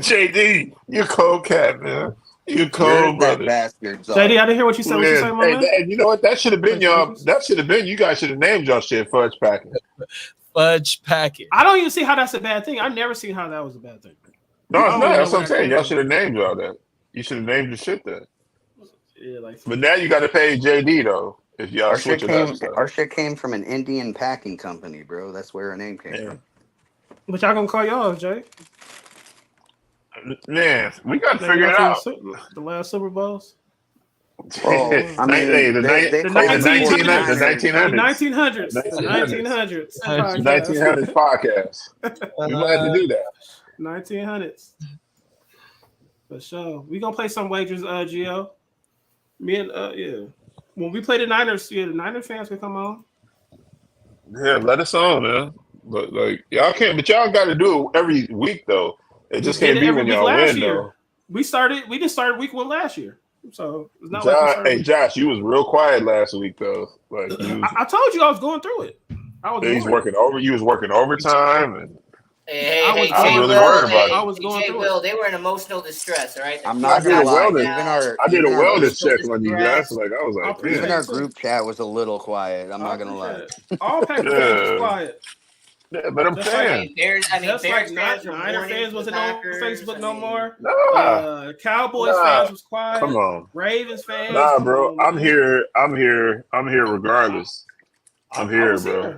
JD, you cold cat, man. You cold, brother. Bastard, JD, I didn't hear what you said. What you said, my man? You know what? That should have been y'all. That should have been you guys should have named y'all shit fudge packing. Fudge packing. I don't even see how that's a bad thing. I've never seen how that was a bad thing. No, it's not. That's what I'm saying. Y'all should have named y'all that. You should have named the shit that. Yeah, but now you got to pay JD though. If y'all switch it up. Our shit came from an Indian packing company, bro. That's where our name came from. But y'all gonna call y'all, Jay? Man, we got to figure it out. The last Super Bowls. Oh, I mean, the 1900s podcast. We might have to do that. 1900s. For sure. We gonna play some wagers, Gio. Me and when we play the Niners, the Niner fans can come on. Yeah, let us on, man. But like y'all can't, but y'all got to do it every week though. It just can't be when y'all win though. We just started week 1 last year, so it's not. Hey Josh, you was real quiet last week though. Like I told you I was going through it. He's working over. You was working overtime and. I was really worried about it. I was going through it. They were in emotional distress, all right? I'm not gonna lie. I did a wellness check on you guys. Like I was like, even our group chat was a little quiet. I'm not gonna lie. All Packers fans was quiet. Yeah, but I'm saying, Bears fans wasn't on Facebook no more. Nah. Cowboys fans was quiet. Come on, Ravens fans. Nah, bro, I'm here regardless. I'm here, bro.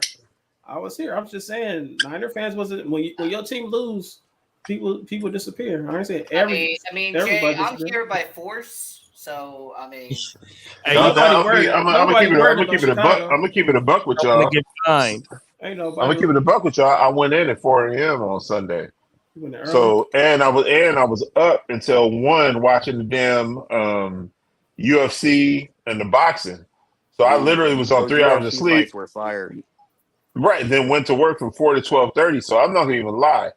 I was here. I'm just saying, Niner fans wasn't when your team lose, people disappear. I ain't saying everybody. Jay, I'm here by force, so I mean. Hey, I'm gonna keep it a buck. I'm gonna keep it a buck with y'all. Ain't nobody. I'm gonna keep it a buck with y'all. I went in at 4 a.m. on Sunday. So and I was up until 1 watching the damn UFC and the boxing. So I literally was on 3 hours of sleep. Were fired. Right, then went to work from 4 to 12:30. So I'm not gonna even lie.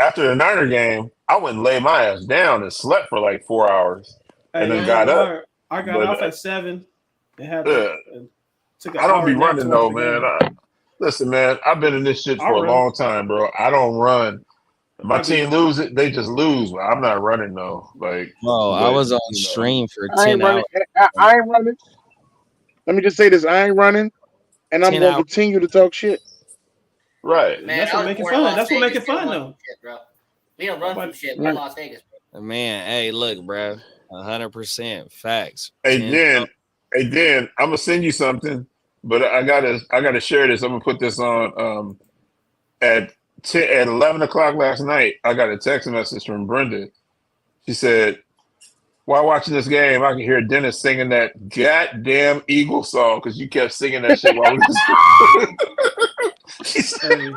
After the Niner game, I went and laid my ass down and slept for like 4 hours, and then got up. I got off at 7 and had I don't be running though, man. Listen, man, I've been in this shit for a long time, bro. I don't run. If my team lose it, they just lose. But I'm not running though. Like, I was on stream for 10 hours. I ain't running. Let me just say this: I ain't running. And I'm going to continue to talk shit. Right. Man, that's what make it fun. That's what make it fun, though. We don't run from shit. We're in Las Vegas, bro. Man, hey, look, bro, 100% facts. Hey, Dan, I'm gonna send you something, but I gotta share this. I'm gonna put this on. At 11 o'clock last night, I got a text message from Brenda. She said, while watching this game, I can hear Dennis singing that goddamn Eagle song because you kept singing that shit while we was. She said,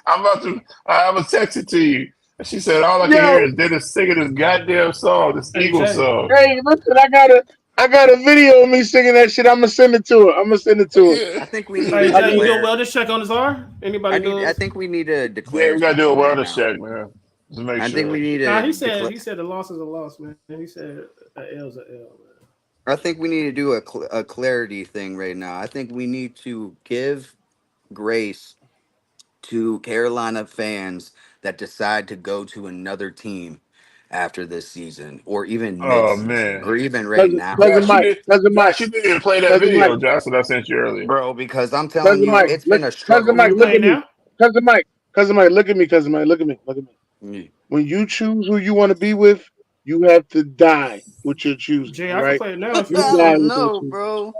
I'm gonna text it to you. And she said, all I can hear is Dennis singing this goddamn song, this Eagle song. Hey, listen, I got a video of me singing that shit. I'm gonna send it to her. I think we need to declare. You do a wellness check on his arm? Anybody? I think we need to declare. Yeah, we gotta do a wellness check, man. Just make I sure. think we need to. Nah, he said a loss is a loss, man. He said an L is an L, man. I think we need to do a clarity thing right now. I think we need to give grace to Carolina fans that decide to go to another team after this season, or even man, or even right now. Josh, you didn't play that video, Josh, that I sent you earlier, bro. Because I'm telling you, it's been a struggle. Cousin Mike, look at me. Cousin Mike, look at me. Cousin Mike, look at me. When you choose who you want to be with, you have to die with your choosing. Jay, right? I can play it now if you want. No, bro.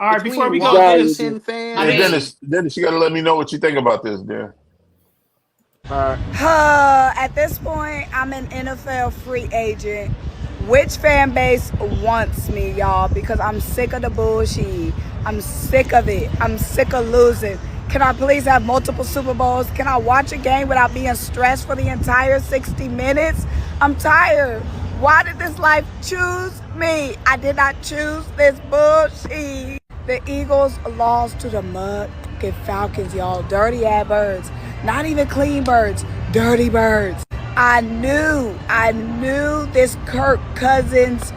All right, before we go, Dennis, you got to let me know what you think about this, Dan. At this point, I'm an NFL free agent. Which fan base wants me, y'all? Because I'm sick of the bullshit. I'm sick of it. I'm sick of losing. Can I please have multiple Super Bowls? Can I watch a game without being stressed for the entire 60 minutes? I'm tired. Why did this life choose me? I did not choose this bullshit. The Eagles lost to the motherfucking Falcons, y'all. Dirty ass birds. Not even clean birds. Dirty birds. I knew this Kirk Cousins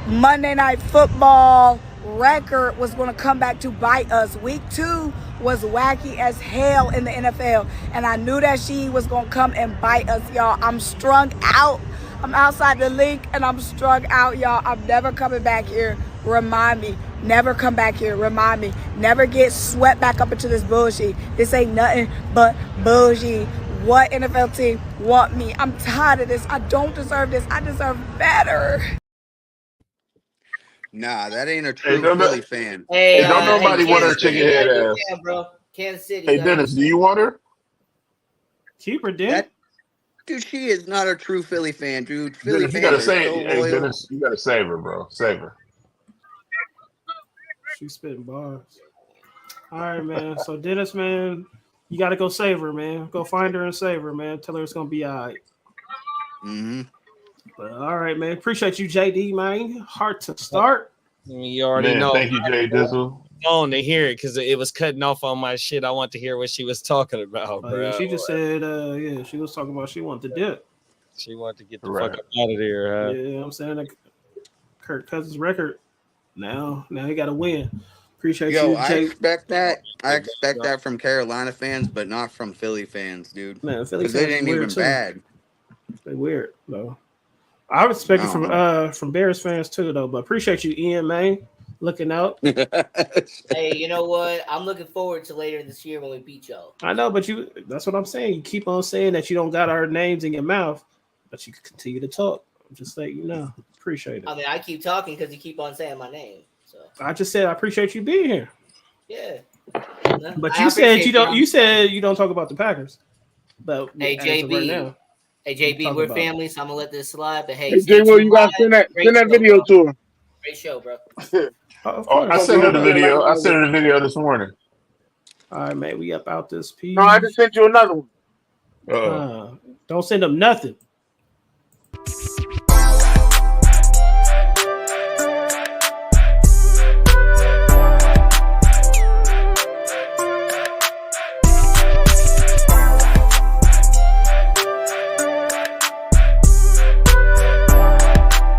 Monday Night Football record was going to come back to bite us. Week 2 was wacky as hell in the NFL, and I knew that she was going to come and bite us, y'all. I'm strung out. I'm outside the league, and I'm strung out, y'all. I'm never coming back here. Remind me. Never come back here. Remind me. Never get swept back up into this bullshit. This ain't nothing but bullshit. What NFL team want me? I'm tired of this. I don't deserve this. I deserve better. Nah, that ain't a true Philly fan. Hey, don't nobody want her chicken head ass. Yeah, bro. Kansas City. Hey, Dennis, do you want her? Keep her, dude. Dude, she is not a true Philly fan, dude. Philly Dennis, you gotta hey, Dennis, you gotta save her, bro. Save her. She's spitting bars. All right, man. So Dennis, man, you gotta go save her, man. Go find her and save her, man. Tell her it's gonna be all right. Mm-hmm. But all right, man. Appreciate you, JD, man. Hard to start. You already know. Thank you, Jay Dizzle. On to hear it because it was cutting off on my shit. I want to hear what she was talking about, bro. Yeah, she just said, she was talking about she wanted to dip. She wanted to get the fuck up out of here. Huh? Yeah, I'm saying that Kirk Cousins' record. Now he got to win. Appreciate you, I Jay. expect that. I expect that from Carolina fans, but not from Philly fans, dude. Man, Philly fans they ain't even too. bad. They weird though. I respect it from Bears fans too, though. But appreciate you, Ian, man. Looking out. Hey, you know what? I'm looking forward to later this year when we beat y'all. I know, but that's what I'm saying. You keep on saying that you don't got our names in your mouth, but you can continue to talk. I'm just letting you know. Appreciate it. I mean, I keep talking because you keep on saying my name. So I just said I appreciate you being here. Yeah. But you said you don't. You said you don't talk about the Packers. But hey, JB. Right now, hey, JB, we're family, so I'm gonna let this slide. But hey, Jay, well, you gotta send that video to her. Great show, bro. I sent her the video. I sent her the video this morning. All right, man. We up out this piece. No, I just sent you another one. Don't send them nothing.